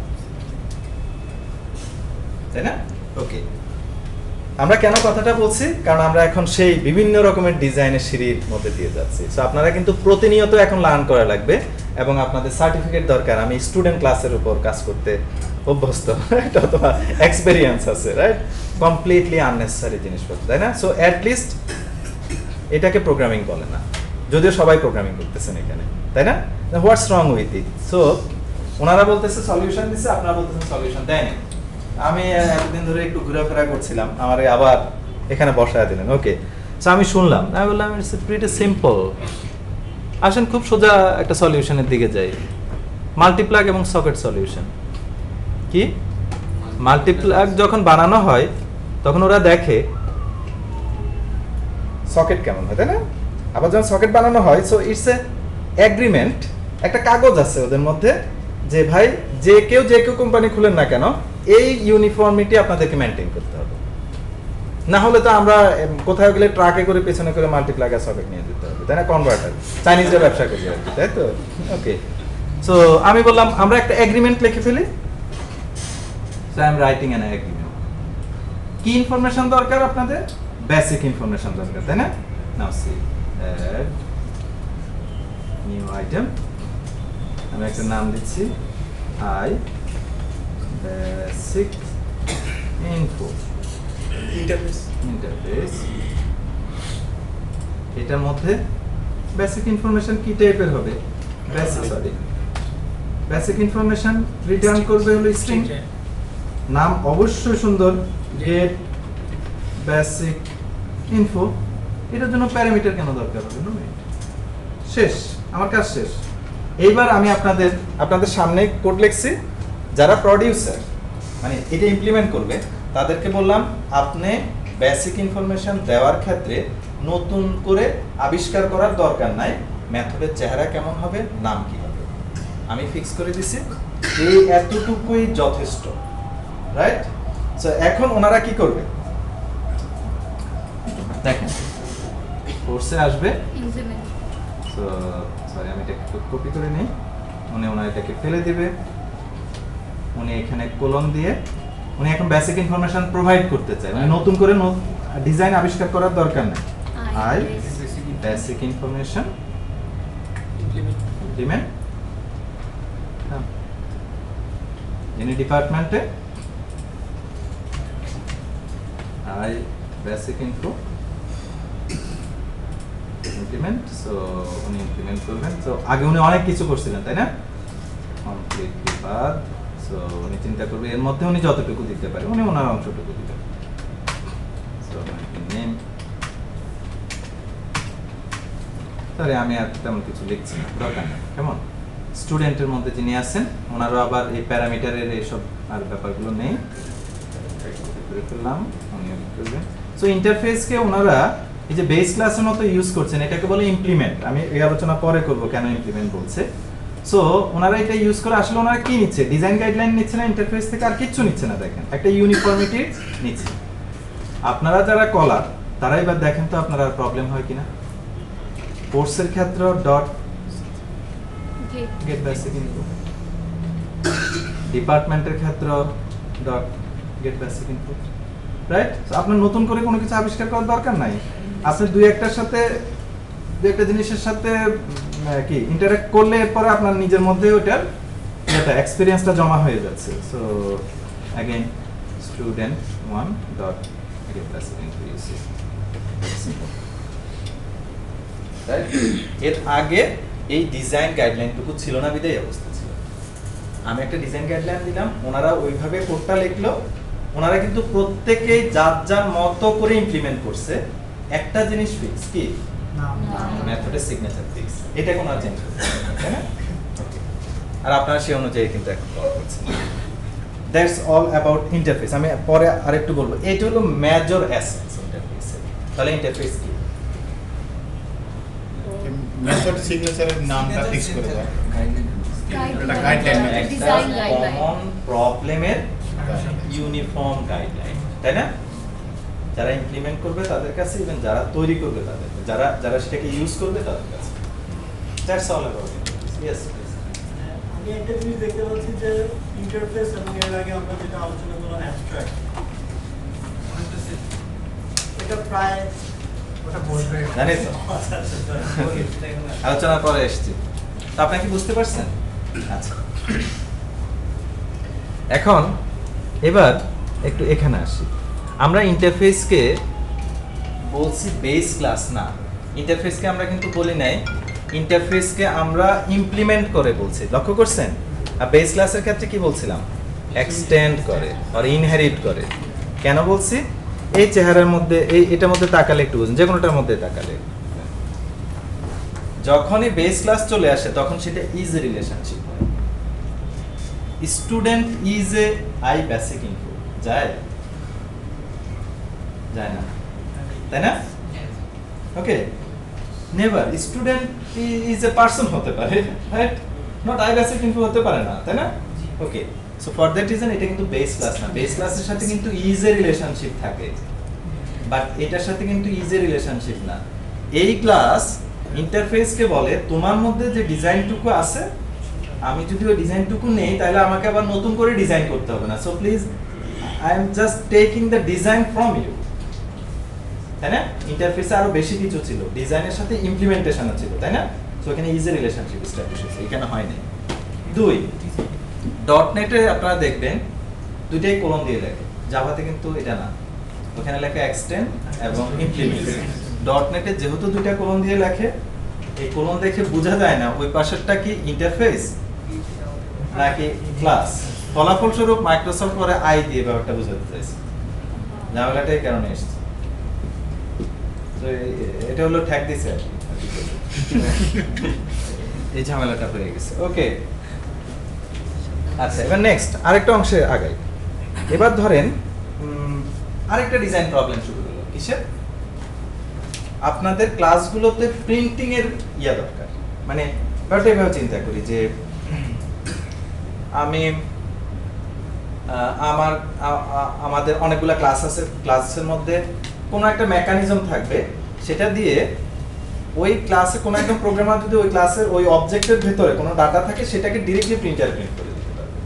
তাই না? ওকে, আমরা কেন কথাটা বলছি, কারণ আমরা এখন সেই বিভিন্ন রকমের ডিজাইনের সিঁড়ির মধ্যে দিয়ে যাচ্ছি। সো আপনারা কিন্তু প্রতিনিয়ত এখন লার্ন করা লাগবে, এবং আপনাদের সার্টিফিকেট দরকার। আমি স্টুডেন্ট ক্লাসের উপর কাজ করতে অভ্যস্ত, রাইট, অথবা এক্সপেরিয়েন্স আছে, রাইট, কমপ্লিটলি আননেসেসারি জিনিসপত্র, তাই না? সো অ্যাট লিস্ট এটাকে প্রোগ্রামিং বলে না, যদিও সবাই প্রোগ্রামিং করতেছেন এখানে, তাই না? হোয়াটস রং উইথ ইট? সো ওনারা বলতেছে সলিউশন দিচ্ছে, আপনারা বলতেছেন সলিউশন দেয়নি। আমি একদিন ধরে একটু ঘোরাফেরা করছিলাম, আমার আবার এখানে বসায় দিলেন। ওকে, সো আমি শুনলাম, আমি বললাম ইটস প্রিটি সিম্পল, আসেন খুব সোজা একটা সলিউশনের দিকে যাই। মাল্টিপ্লাগ এবং সকেট সলিউশন কি? মাল্টিপ্লাগ যখন বানানো হয় তখন ওরা দেখে সকেট কেমন হয়, তাই না? আবার যখন সকেট বানানো হয়, সো ইটস এ এগ্রিমেন্ট, একটা কাগজ আছে ওদের মধ্যে যে ভাই যে কেউ কোম্পানি খুলেন না কেন, এই ইউনিফর্মিটি আপনাদেরকে মেনটেন করতে হবে, না হলে তো আমরা কোথাও গেলে ট্রাকে করে পেছনে করে মাল্টিপ্লাগ আর সকেট নিয়ে যেতে হবে, তাই না? কনভার্টার চাইনিজরা ব্যবসা করি আর কি, তাই তো? ওকে, সো আমি বললাম আমরা একটা এগ্রিমেন্ট লিখে ফেলি। So I am writing an agreement. কি ইনফরমেশন দরকার আপনাদের? বেসিক ইনফরমেশন দরকার, তাই না? নাও সি অ্যাড নিউ আইটেম, আমি একটা নাম দিচ্ছি আই বেসিক ইনফো ইন্টারফেস। এটার মধ্যে বেসিক ইনফরমেশন কি টাইপের হবে? বেসিক ইনফরমেশন রিটার্ন করবে হলো স্ট্রিং, নাম অবশ্যই সুন্দর, গেট বেসিক ইনফো। এটার জন্য প্যারামিটার কেন দরকার হবে? শেষ, আমার কাজ শেষ। এইবার আমি আপনাদের সামনে কোড লিখছি, যারা প্রডিউসার মানে এটা ইমপ্লিমেন্ট করবে তাদেরকে বললাম আপনি বেসিক ইনফরমেশন দেওয়ার ক্ষেত্রে নতুন করে আবিষ্কার করার দরকার নাই, মেথডের চেহারা কেমন হবে, নাম কি হবে, আমি ফিক্স করে দিছি, এই এতটুকুই যথেষ্ট, রাইট? সো এখন ওনারা কি করবে? দেখেন কোর্সে আসবে, Implement. তো সরি আমি এটা একটু কপি করে নিই, উনি ওনার এটাকে ফেলে দিবে, উনি এখানে কোলন দিয়ে উনি এখন বেসিক ইনফরমেশন প্রোভাইড করতে চায়, মানে নতুন করে ডিজাইন আবিষ্কার করার দরকার নেই। I basic information implement any ডিপার্টমেন্টে I basic info implement, so উনি ইমপ্লিমেন্ট করবেন। সো আগে উনি অনেক কিছু করছিলেন তাই না, কমপ্লিটলি বাদ। সো উনি চিন্তা করবে এর মধ্যে উনি যতটুকু দিতে পারে উনি ওনার অংশটুকু দিবেন। সো নেম, তাহলে আমি আর তেমন কিছু লিখছি না, দরকার নেই। কেমন স্টুডেন্টের মধ্যে যিনি আছেন ওনারও আবার এই প্যারামিটারের এইসব আর ব্যাপারগুলো নেই, করে ফেললাম, উনি করবেন। সো ইন্টারফেসকে ওনারা এই যে বেস ক্লাসের মতো ইউজ করছেন, এটাকে বলে ইমপ্লিমেন্ট। আমি এই আলোচনা পরে করব কেন ইমপ্লিমেন্ট বলছে। সো ওনারা এটা ইউজ করে আসলে ওনারা কি নিচ্ছে, ডিজাইন গাইডলাইন নিচ্ছে না ইন্টারফেস থেকে, আর কিচ্ছু নিচ্ছে না। দেখেন একটা ইউনিফর্মিটি নিচ্ছে। আপনারা যারা কলার তারা এবার দেখেন তো আপনারা প্রবলেম হয় কিনা। কোর্সের ক্ষেত্রে ডট গেট বেসিক ইনফো, ডিপার্টমেন্টের ক্ষেত্রে dot get basic info, right? আপনার নতুন করে কোনো কিছু আবিষ্কার করার দরকার নাই। আপনি দুই একটা জিনিসের সাথে কি ইন্টারঅ্যাক্ট করলে এরপরে আপনার নিজের মধ্যে ওটার এটা এক্সপেরিয়েন্সটা জমা হয়ে যাচ্ছে। So again student 1 dot get basic info ইউসি, রাইট? এর আগে এই ডিজাইন গাইডলাইনটুকু ছিল না, বিদায় অবস্থা ছিল। আমি একটা ডিজাইন গাইডলাইন দিলাম, ওনারা ওইভাবে কোডটা লিখলো, ওনারা কিন্তু প্রত্যেকেই যার যার মতো করে ইমপ্লিমেন্ট করছে। একটা জিনিস ফিক্স, কি মেথডের সিগনেচার ফিক্স, এটা কোনো আর চেঞ্জ করতে হবে না, তাই না? আর আপনারা সেই অনুযায়ী কিন্তু এখন কল করছেন। That's all about interface. আমি পরে আরেকটু বলবো, এটা হলো মেজর অ্যাসপেক্টস ইন্টারফেসের। তাহলে ইন্টারফেস কি? মেথড সিগনেচারের নামটা ফিক্স করে দাও। Guideline. Design guideline. কমন প্রবলেমের ইউনিফর্ম গাইডলাইন, তাই না? যারা ইমপ্লিমেন্ট করবে তাদের কাছে, ইভেন যারা তৈরি করবে তাদের, যারা সেটাকে ইউজ করবে তাদের কাছে। That's all about interface. Yes please. আমি একটা জিনিস দেখতে পাচ্ছি যে ইন্টারফেস এবং এর আগে আমরা যেটা আলোচনা করলাম অ্যাবস্ট্রাক্ট, এটা প্রায় ওটা বলবে জানি তো, আলোচনার পরে এসেছি। তো আপনি কি বুঝতে পারছেন? আচ্ছা, এখন এবার একটু এখানে আসি। আমরা ইন্টারফেসকে বলছি বেস ক্লাস না, ইন্টারফেসকে আমরা কিন্তু বলি নাই, ইন্টারফেসকে আমরা ইমপ্লিমেন্ট করে বলছি। লক্ষ্য করছেন? আর বেস ক্লাসের ক্ষেত্রে কি বলছিলাম? এক্সটেন্ড করে আর ইনহেরিট করে। কেন বলছি? এই চেহারার মধ্যে, এটার মধ্যে তাকালে একটু বুঝুন, যে কোনোটার মধ্যে তাকালে যখনই বেস ক্লাস চলে আসে তখন সেটা ইজ এ রিলেশনশিপ হয়। Student is a I basic info যায় না, তাই না? Okay, never student is a person হতে পারে, right? Not I basic info হতে পারে না, তাই না? Okay, so for that reason এটা কিন্তু বেস ক্লাস না। বেস ক্লাসের সাথে কিন্তু ইজ এ রিলেশনশিপ থাকে, বাট এটার সাথে কিন্তু ইজ এ রিলেশনশিপ না। এই ক্লাস ইন্টারফেসকে বলে তোমার মধ্যে যে ডিজাইনটুকু আছে, আমি যদি ওই ডিজাইনটুকু নেই তাহলে আমাকে আবার নতুন করে ডিজাইন করতে হবে না। So please I am just taking the design from you, তাই না? ইন্টারফেসে আরো বেশি কিছু ছিল, ডিজাইনের সাথে ইমপ্লিমেন্টেশনও ছিল, তাই না? সো এখানে ইজ এ রিলেশনশিপ এস্টাবলিশ হয়েছে, এখানে হয় নাই। 2 ডট নেটে আপনারা দেখবেন দুইটাই কোলন দিয়ে লেখে, জাভাতে কিন্তু এটা না, ওখানে লেখা এক্সটেন্ড এবং ইমপ্লিমেন্ট। ডট নেটে যেহেতু দুইটা কোলন দিয়ে লেখে, এই কোলন দেখে বোঝা যায় না ওই পাশেরটা কি ইন্টারফেস নাকি ক্লাস। ফলাফলস্বরূপ মাইক্রোসফট পরে আই দিয়ে ব্যাপারটা বোঝাতে চাইছে, ঝামেলাটা এই কারণে এসেছে। তো এটা হলো ঠ্যাক দিছে আর কি, এই ঝামেলাটা হয়ে গেছে। ওকে, আচ্ছা এবার নেক্সট আরেকটা অংশে আগাই। এবার ধরেন আরেকটা ডিজাইন প্রবলেম শুরু হলো। কিসের? আপনাদের ক্লাসগুলোতে প্রিন্টিং এর ইয়া দরকার। মানে ব্যাপারটা এভাবে চিন্তা করি যে আমি আমাদের অনেকগুলা ক্লাস আছে, ক্লাসের মধ্যে কোনো একটা মেকানিজম থাকবে, সেটা দিয়ে ওই ক্লাসে কোনো একটা প্রোগ্রামার যদি ওই ক্লাসের ওই অবজেক্টের ভেতরে কোনো ডাটা থাকে সেটাকে ডিরেক্টলি প্রিন্টারে প্রিন্ট করে দিতে পারবে।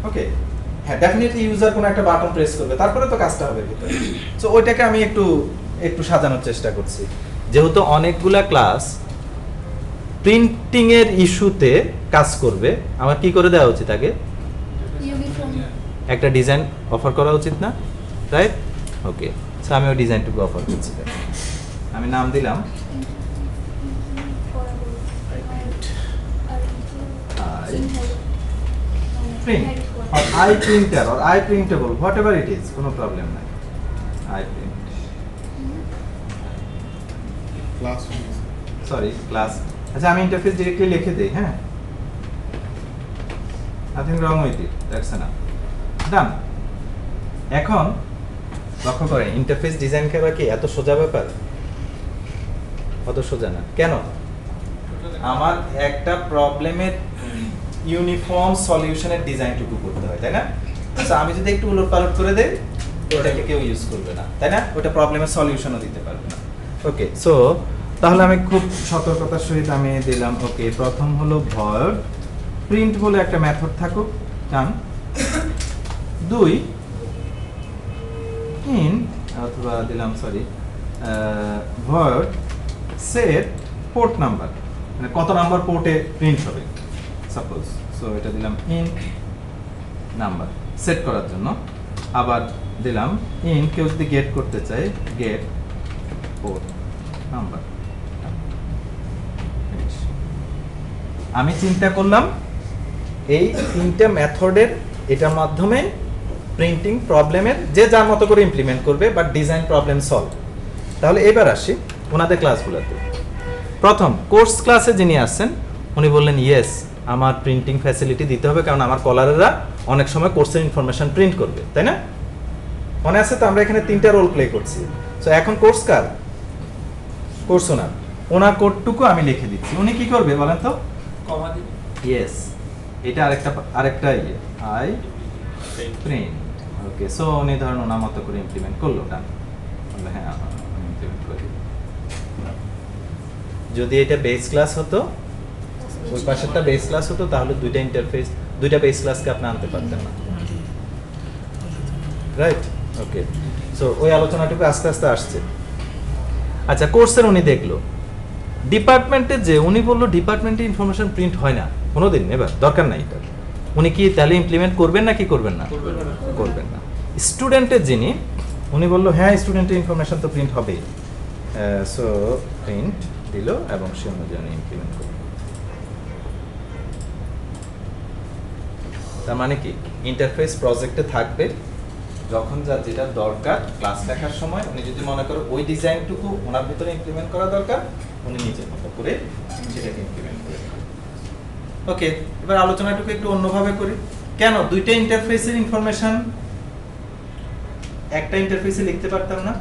ওকে, হ্যাঁ ডেফিনেটলি ইউজার কোনো একটা বাটন প্রেস করবে, তারপরে তো কাজটা হবে ভিতরে। সো ওইটাকে আমি একটু সাজানোর চেষ্টা করছি। যেহেতু অনেকগুলা ক্লাস প্রিন্টিং এর ইস্যুতে কাজ করবে, আমার কি করে দেওয়া উচিত? আগে ইউনিফর্ম একটা ডিজাইন অফার করা উচিত না, রাইট? ওকে, সো আমি ওই ডিজাইনটুকু অফার করছি। আমি নাম দিলাম print or iPrinter or iPrintable, whatever it is, কোনো প্রবলেম নাই। iPrint, class sorry class. আচ্ছা আমি ইন্টারফেস ডিরেক্টলি লিখে দেই, হ্যাঁ, nothing wrong with it, that's enough, done. এখন লক্ষ্য করেন ইন্টারফেস ডিজাইন করা কি এত সোজা ব্যাপার? অত সোজা না। কেন? আমার একটা প্রবলেমের ইউনিফর্ম সলিউশনের ডিজাইনটুকু করতে হয়, তাই না? আচ্ছা আমি যদি একটু উলটপালট করে দেই, ওটাকে কেউ ইউজ করবে না, তাই না? ওটা প্রবলেমের সলিউশনও দিতে পারবে না। ওকে, সো তাহলে আমি খুব সতর্কতার সহিত আমি দিলাম, ওকে, প্রথম হলো ভয়েড প্রিন্ট বলে একটা মেথড থাকুক, ডান। 2 ইন অথবা দিলাম sorry void set port number, মানে কত নাম্বার পোর্টে প্রিন্ট হবে সাপোজ। সো এটা দিলাম ইন নাম্বার সেট করার জন্য। আবার দিলাম ইন, কেউ যদি গেট করতে চায়, গেট পোর্ট নাম্বার। আমি চিন্তা করলাম এই তিনটা মেথডের এটার মাধ্যমে প্রিন্টিং প্রবলেমের যে যার মতো করে ইমপ্লিমেন্ট করবে, বাট ডিজাইন প্রবলেম সলভ। তাহলে এবার আসি ওনাদের ক্লাসগুলোতে। প্রথম কোর্স ক্লাসে যিনি আসছেন উনি বললেন ইয়েস আমার প্রিন্টিং ফ্যাসিলিটি দিতে হবে, কারণ আমার কলারেরা অনেক সময় কোর্সের ইনফরমেশন প্রিন্ট করবে, তাই না? মনে আছে তো আমরা এখানে 3টা রোল প্লে করছি। সো এখন কোর্স কার? কোর্স ওনার কোডটুকু আমি লিখে দিচ্ছি। উনি কি করবে বলেন তো? কমা দিন। ইয়েস, এটা আরেকটা ইয়ে আই প্রিন্ট। ওকে, সো উনি ধরুন ওনার মতো করে ইমপ্লিমেন্ট করলো, ডান। বললো হ্যাঁ আমি ইমপ্লিমেন্ট করি। যদি এটা বেস ক্লাস হতো, ওই পাশেরটা বেস ক্লাস হতো, তাহলে দুইটা বেস ক্লাসকে আপনি আনতে পারতেন না, রাইট? ওকে, সো ওই আলোচনাটুকু আস্তে আস্তে আসছে। আচ্ছা কোর্সের উনি দেখলো ডিপার্টমেন্টে, যে উনি বললো ডিপার্টমেন্টে ইনফরমেশন প্রিন্ট হয় না কোনোদিন, এবার দরকার নাই এটা। উনি কি তাহলে ইমপ্লিমেন্ট করবেন না কি করবেন না? করবেন না। স্টুডেন্টের যিনি, উনি বললো হ্যাঁ স্টুডেন্টের ইনফরমেশন তো প্রিন্ট হবেই, সো প্রিন্ট দিল এবং সে অনুযায়ী উনি ইমপ্লিমেন্ট করবে। তার মানে কি ইন্টারফেস প্রজেক্টে থাকবে, যখন যার যেটা দরকার ক্লাস লেখার সময় উনি যদি মনে করে ওই ডিজাইনটুকু ওনার ভিতরে ইমপ্লিমেন্ট করা দরকার, উনি নিজের মতো করে সেটাকে ইমপ্লিমেন্ট করে। ওকে, এবার আলোচনাটুকু একটু অন্যভাবে করি। কেন দুইটা ইন্টারফেসের ইনফরমেশন একটা ইন্টারফেসে লিখতে পারতাম না?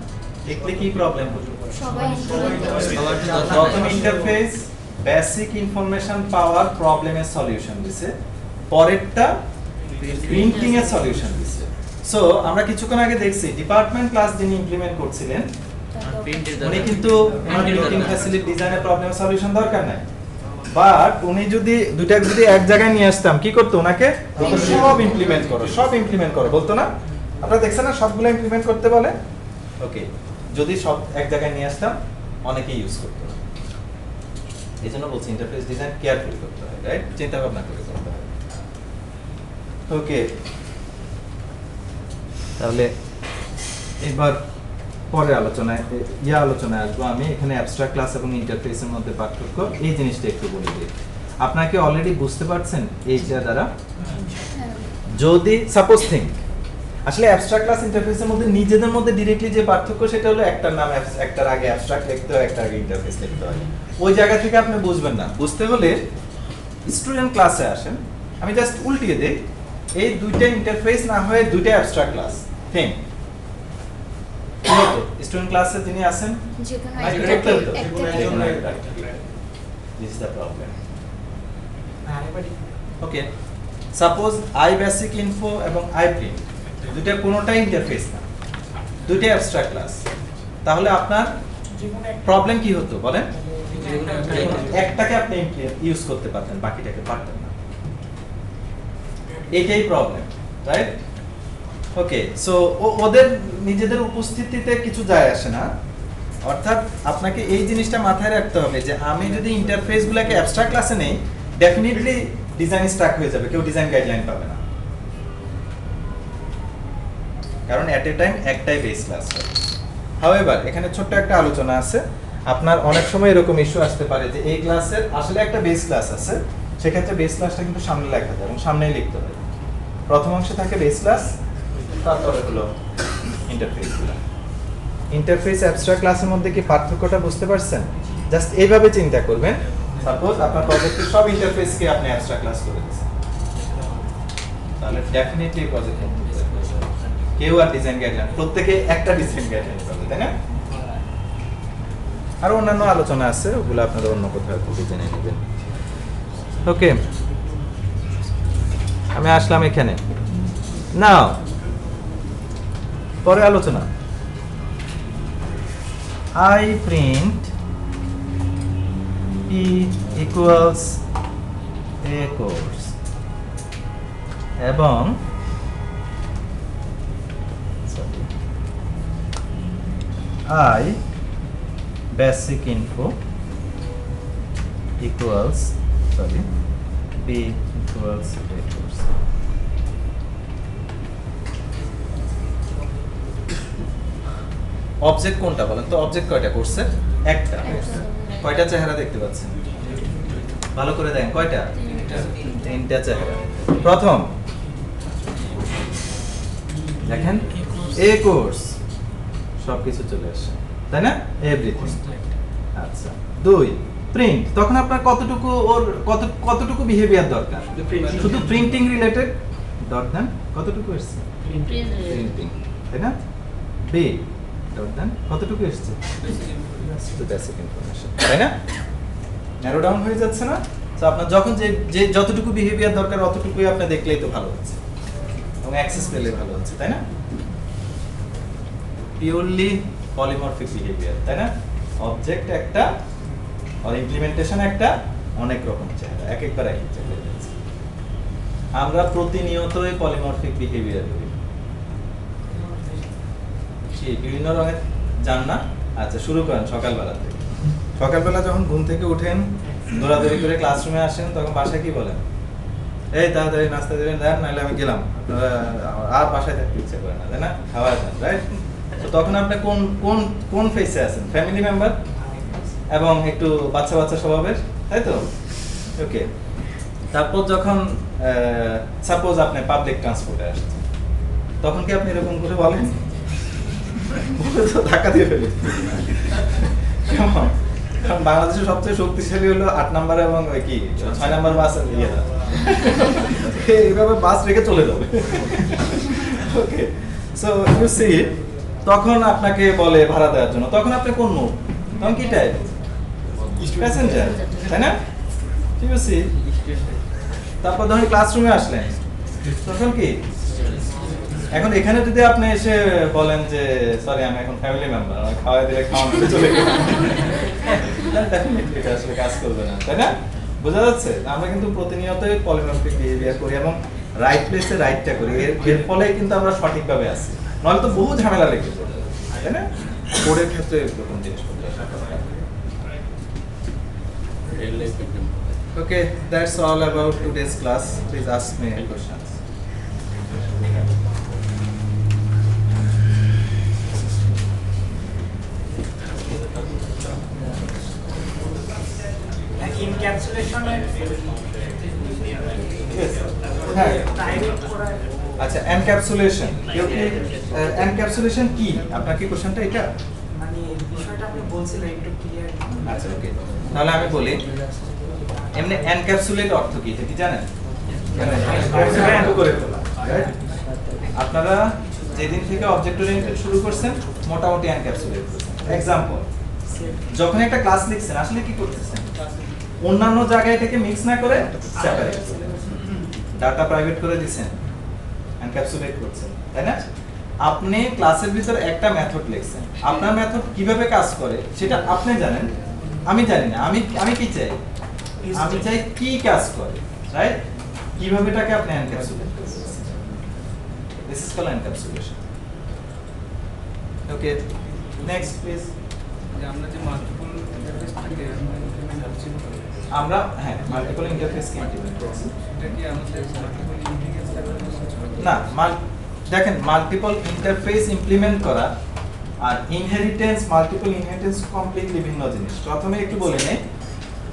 লিখলে কি প্রবলেম হতো? সবাই প্রথম ইন্টারফেস বেসিক ইনফরমেশন পাওয়ার প্রবলেমের সলিউশন দিছে, পরেরটা প্রিন্টিং এর সলিউশন দিছে। সো আমরা কিছুক্ষণ আগে দেখছি ডিপার্টমেন্ট ক্লাস যিনি ইমপ্লিমেন্ট করছিলেন উনি কিন্তু ওনার প্রিন্টিং ফ্যাসিলিটি ডিজাইনের প্রবলেম সলিউশন দরকার নাই, বাট উনি যদি দুইটাকে যদি এক জায়গায় নিয়ে আসতাম কি করতো? ওনাকে সব ইমপ্লিমেন্ট করো বলতো না? আপনারা দেখছেন না সবগুলো ইমপ্লিমেন্ট করতে বলে। ওকে, যদি সব এক জায়গায় নিয়ে আসতাম অনেকেই ইউজ করতো। এই জন্য বলছি ইন্টারফেস ডিজাইন কেয়ারফুলি করতে হয়, রাইট? চিন্তা ভাবনা করে করতে হয়। ওকে, তাহলে এবার পরের আলোচনায় আসবো আমি। এখানে অ্যাবস্ট্রাক্ট ক্লাস এবং ইন্টারফেসের মধ্যে পার্থক্য এই জিনিসটা একটু বলে দিই। আপনাকে অলরেডি বুঝতে পারছেন এইটা দ্বারা? যদি সাপোজ থিঙ্ক আসলে অ্যাবস্ট্রাক্ট ক্লাস ইন্টারফেসের মধ্যে নিজেদের মধ্যে ডিরেক্টলি যে পার্থক্য সেটা হলো একটার নাম একটার আগে অ্যাবস্ট্রাক্ট লিখতে হয়, একটার আগে ইন্টারফেস লিখতে হয়। ওই জায়গা থেকে আপনি বুঝবেন না। বুঝতে হলে স্টুডেন্ট ক্লাসে আসেন, আমি জাস্ট উল্টিয়ে দেই, এই দুইটা ইন্টারফেস না হয়ে দুইটা অ্যাবস্ট্রাক্ট ক্লাস থিঙ্ক স্টুডেন্ট ক্লাসে যিনি আছেন this is the problem. Okay, suppose I basic info এবং আই প্রিন্ট দুইটা কোনোটাই ইন্টারফেস না, দুইটা অ্যাবস্ট্রাক্ট ক্লাস। তাহলে আপনার যে কোনো একটা প্রবলেম কি হতো বলেন? একটা- একটাকে আপনি ইউজ করতে পারতেন, বাকিটাকে পারতেন না। এটাই প্রবলেম, রাইট? ওকে, সো ওদের নিজেদের উপস্থিতিতে কিছু যায় আসে না। অর্থাৎ আপনাকে এই জিনিসটা মাথায় রাখতে হবে যে আমি যদি ইন্টারফেসগুলোকে অ্যাবস্ট্রাক্ট ক্লাসে নেই, ডেফিনেটলি ডিজাইন স্টাক হয়ে যাবে, কেউ ডিজাইন গাইডলাইন পাবে না। কারণ অ্যাট এ টাইম একটাই বেস ক্লাস হয়। হাউএভার এখানে ছোট্ট একটা আলোচনা আছে। আপনার অনেক সময় এরকম ইস্যু আসতে পারে যে এই ক্লাসের আসলে একটা বেস ক্লাস আছে, সেক্ষেত্রে বেস ক্লাসটা কিন্তু সামনে লেখা যায় এবং সামনেই লিখতে হয়। প্রথম অংশে থাকে বেস ক্লাস, তারপরে হলো ইন্টারফেসগুলো। ইন্টারফেস অ্যাবস্ট্রাক্ট ক্লাসের মধ্যে কি পার্থক্যটা বুঝতে পারছেন? জাস্ট এইভাবে চিন্তা করবেন, সাপোজ আপনার প্রজেক্টের সব ইন্টারফেসকে আপনি অ্যাবস্ট্রাক্ট ক্লাস করে দিচ্ছেন, তাহলে ডেফিনেটলি প্রজেক্ট কেউ আর ডিজাইন গাইডলাইন, প্রত্যেকে একটা ডিজাইন গাইডলাইন পাবে, তাই না? আরো অন্যান্য আলোচনা আছে, ওগুলো আপনারা অন্য কোথাও থেকে জেনে নেবেন। ওকে, আমি আসলাম এখানে। নাও পরে আলোচনা। I print P equals a course এবং I basic info equals B equals a course. Object কোনটা বলেন তো? অবজেক্ট কয়টা কোর্সের? একটা। কয়টা চেহারা দেখতে পাচ্ছেন? ভালো করে দেখেন, কয়টা? তিনটা চেহারা। প্রথম দেখেন এ কোর্স, সবকিছু চলে আসে, তাই না? এভরিথিং। আচ্ছা, দুই প্রিন্ট, তখন আপনার কতটুকু ওর কতটুকু বিহেভিয়ার দরকার? শুধু প্রিন্টিং রিলেটেড ডট দেন, কতটুকু এসছে? প্রিন্টিং, তাই না? বি ডট দেন, কতটুকু এসছে? বেসিক ইনফরমেশন, তাই না? ন্যারো ডাউন হয়ে যাচ্ছে না? তো আপনার যখন যে যতটুকু বিহেভিয়ার দরকার অতটুকুই আপনি দেখলেই তো ভালো হচ্ছে এবং অ্যাক্সেস পেলে ভালো হচ্ছে, তাই না? পিওরলি পলিমরফিক বিহেভিয়ার, তাই না? অবজেক্ট একটা আর ইমপ্লিমেন্টেশন একটা, অনেক রকম চেহারা, এক একবার এক চেহারা যাচ্ছে। আমরা প্রতিনিয়তই পলিমরফিক বিহেভিয়ার করি। বিভিন্ন রঙের যান না? আচ্ছা, শুরু করেন সকালবেলা থেকে। সকালবেলা যখন ঘুম থেকে উঠেন, দৌড়াদৌড়ি করে ক্লাসরুমে আসেন, তখন বাসায় কি বলেন? এই তাড়াতাড়ি নাস্তা দেবেন, দেন নাহলে আমি গেলাম। আপনারা আর বাসায় থাকতে ইচ্ছে করে না, তাই না? খাওয়া যান, রাইট? তো তখন আপনি কোন কোন কোন ফেসে আছেন? ফ্যামিলি মেম্বার এবং একটু বাচ্চা বাচ্চা স্বভাবের, তাই তো? ওকে, তারপর যখন সাপোজ আপনি পাবলিক ট্রান্সপোর্টে আসছেন, তখন কি আপনি এরকম করে বলেন? তো ধাক্কা দিয়ে ফেলি। কেমন? কারণ বাংলাদেশের সবচেয়ে শক্তিশালী হলো 8 নাম্বার এবং ওই কি 6 নাম্বার বাস, ইয়েটা এইভাবে বাস রেখে চলে যাবে। ওকে, সো ইউ সি, তখন আপনাকে বলে ভাড়া দেওয়ার জন্য, তখন আপনি কোন মুড? তখন কি টাইপ? প্যাসেঞ্জার, তাই না? ঠিক আছে। তারপর ধরুন ক্লাসরুমে আসলেন, তখন কি? এখন এখানে যদি আপনি এসে বলেন যে সরি আমি এখন ফ্যামিলি মেম্বার, আমি খাওয়াই দিলে খাওয়ানো চলে গেল, এটা আসলে কাজ করবে না, তাই না? বোঝা যাচ্ছে? আমরা কিন্তু প্রতিনিয়তই পলিমরফিক বিহেভিয়ার করি এবং রাইট প্লেসে রাইটটা করি, এর ফলে কিন্তু আমরা সঠিকভাবে আসি, নয়তো তো বহু ঝামেলা লেগে যাবে, তাই না? কোডের ক্ষেত্রে এরকম জিনিসপত্র। Okay, that's all about today's class. Please ask me any questions. ইনক্যাপসুলেশনের Yes. হ্যাঁ। প্রাইভেট করা আচ্ছা, এনক্যাপসুলেশন। এনক্যাপসুলেশন কি? আপনার কি কোশ্চেনটা এটা? মানে বিষয়টা আপনি বলছিলেন একটু ক্লিয়ার। আচ্ছা, ওকে, তাহলে আমি বলি, এমনি এনক্যাপসুলেট অর্থ কি এটা কি জানেন? বন্ধ করে তোলা, right? আপনারা যেদিন থেকে অবজেক্ট ওরিয়েন্টেড শুরু করছেন মোটামুটি এনক্যাপসুলেট করছেন। এক্সাম্পল, যখন একটা ক্লাস লিখছেন আসলে কি করতেছেন? অন্যান্য জায়গায় থেকে মিক্স না করে সেপারেট, ডাটা প্রাইভেট করে দিয়েছেন, এনক্যাপসুলেট করছেন, তাই না? আপনি ক্লাসের ভিতর একটা মেথড লিখছেন, আপনার মেথড কিভাবে কাজ করে সেটা আপনি জানেন, আমি জানি না। আমি কি চাই? আমি চাই কি কাজ করে, রাইট? কিভাবে এটাকে আপনি এনক্যাপসুলেট করবেন। This is called encapsulation. Okay, next please. যে আমরা যে মাল্টিপল ইন্টারফেস থাকে আমরা হ্যাঁ মাল্টিপল ইন্টারফেস কি ইমপ্লিমেন্ট করছি। এটা কি আমাদের মাল্টিপল ইন্টারফেস না, দেখেন মাল্টিপল ইন্টারফেস ইমপ্লিমেন্ট করা আর ইনহেরিটেন্স, মাল্টিপল ইনহেরিটেন্স কমপ্লিটলি ভিন্ন জিনিস। প্রথমে একটু বলে নেই,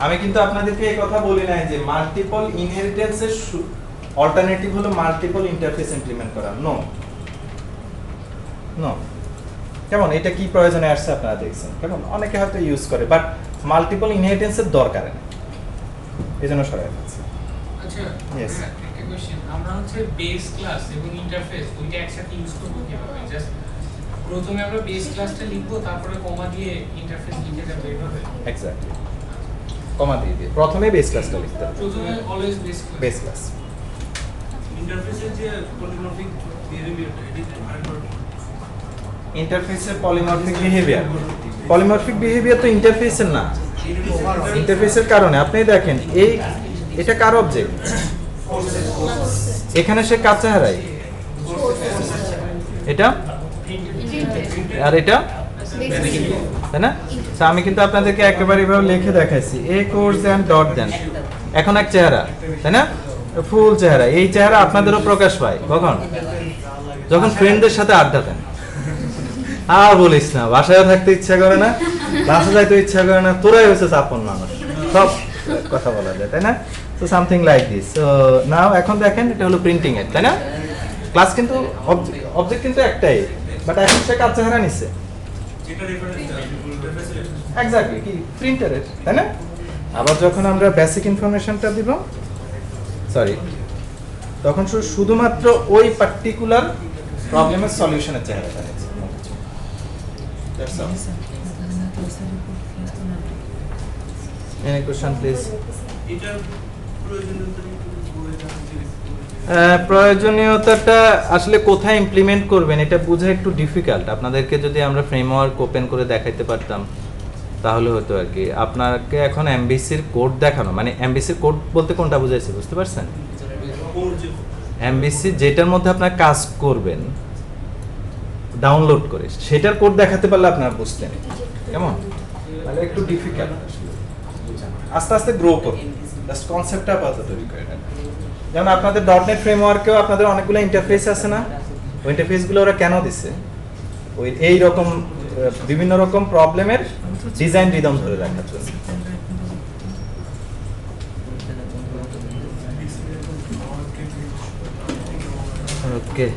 আমি কিন্তু আপনাদেরকে এই কথা বলি নাই যে মাল্টিপল ইনহেরিটেন্সের অল্টারনেটিভ হলো মাল্টিপল ইন্টারফেস ইমপ্লিমেন্ট করা। নো নো, কেমন এটা কি প্রয়োজনে আসছে আপনারা দেখছেন, কেমন অনেকে হয়তো ইউজ করে, বাট মাল্টিপল ইনহেরিটেন্সের দরকার নেই, এই জন্য সরাই ফেলছে। আচ্ছা Yes. একটা কোশ্চেন, আমরা হচ্ছে বেস ক্লাস এবং ইন্টারফেস দুইটা একসাথে ইউজ করব কিভাবে? জাস্ট প্রথমে আমরা বেস ক্লাসটা লিখবো, তারপরে কমা দিয়ে ইন্টারফেস লিখে দেব এইভাবে? এক্স্যাক্টলি, কমা দিয়ে দিয়ে প্রথমে বেস ক্লাসটা লিখতে হবে। প্রথমে always base class. Base class ইন্টারফেসের যে পলিমরফিক বিহেভিয়ারটা এটি আরেকবার ইন্টারফেসের পলিমরফিক বিহেভিয়ার, পলিমরফিক বিহেভিয়ার তো ইন্টারফেসের না, ইন্টারফেসের কারণে আপনি দেখেন এটা কার অবজেক্ট, এখানে সে কাঁচা হারায়, এটা আর এটা, তাই না? তো আমি কিন্তু আপনাদেরকে একেবারে এভাবে লিখে দেখাইছি, এ কোর্স দেন ডট দেন, এখন এক চেহারা, তাই না? ফুল চেহারা, এই চেহারা আপনাদেরও প্রকাশ পায় কখন? যখন ফ্রেন্ডদের সাথে আড্ডা দেন। আর বলিস না, বাসায় থাকতে ইচ্ছা করে না, বাসা যাইতে ইচ্ছা করে না, তোরাই হচ্ছে আপন মানুষ, সব কথা বলা যায়, তাই না? So something like this. So now এখন দেখেন এটা হলো প্রিন্টিং এর, তাই না? ক্লাস কিন্তু অবজেক্ট কিন্তু একটাই, বাট এখন সে কাজ চেহারা নিচ্ছে, যেটা রেফারেন্স ইন্টারফেসের এক্স্যাক্টলি কি প্রিন্টারের, তাই না? আবার যখন আমরা বেসিক ইনফরমেশনটা দিব, সরি, তখন শুধুমাত্র ওই পার্টিকুলার প্রবলেমের সলিউশনের চেহারাটা নিচ্ছে। That's all. Any question, please? এটার প্রয়োজনীয়তা একটু বলে প্রয়োজনীয়তাটা আসলে কোথায় ইমপ্লিমেন্ট করবেন এটা বোঝা একটু ডিফিকাল্ট। আপনাদেরকে যদি আমরা ফ্রেমওয়ার্ক ওপেন করে দেখাইতে পারতাম তাহলে হতো আর কি। আপনাকে এখন এমবিসির কোড দেখানো, মানে এমবিসির কোড বলতে কোনটা বুঝাইছি বুঝতে পারছেন? এমবিসি যেটার মধ্যে আপনার কাজ করবেন ডাউনলোড করে সেটার কোড দেখাতে পারলে আপনারা বুঝতেন, কেমন? তাহলে একটু ডিফিকাল্ট আসলে, আস্তে আস্তে গ্রো করুন, জাস্ট কনসেপ্টটা আপাতত তৈরি করে নেন। যেমন আপনাদের ডটনেট ফ্রেমওয়ার্কেও আপনাদের অনেকগুলো ইন্টারফেস আছে না, ওই ইন্টারফেসগুলো ওরা কেন দিছে? ওই এই রকম বিভিন্ন রকম প্রবলেমের ডিজাইন রিদম ধরে রাখার জন্য। ওকে।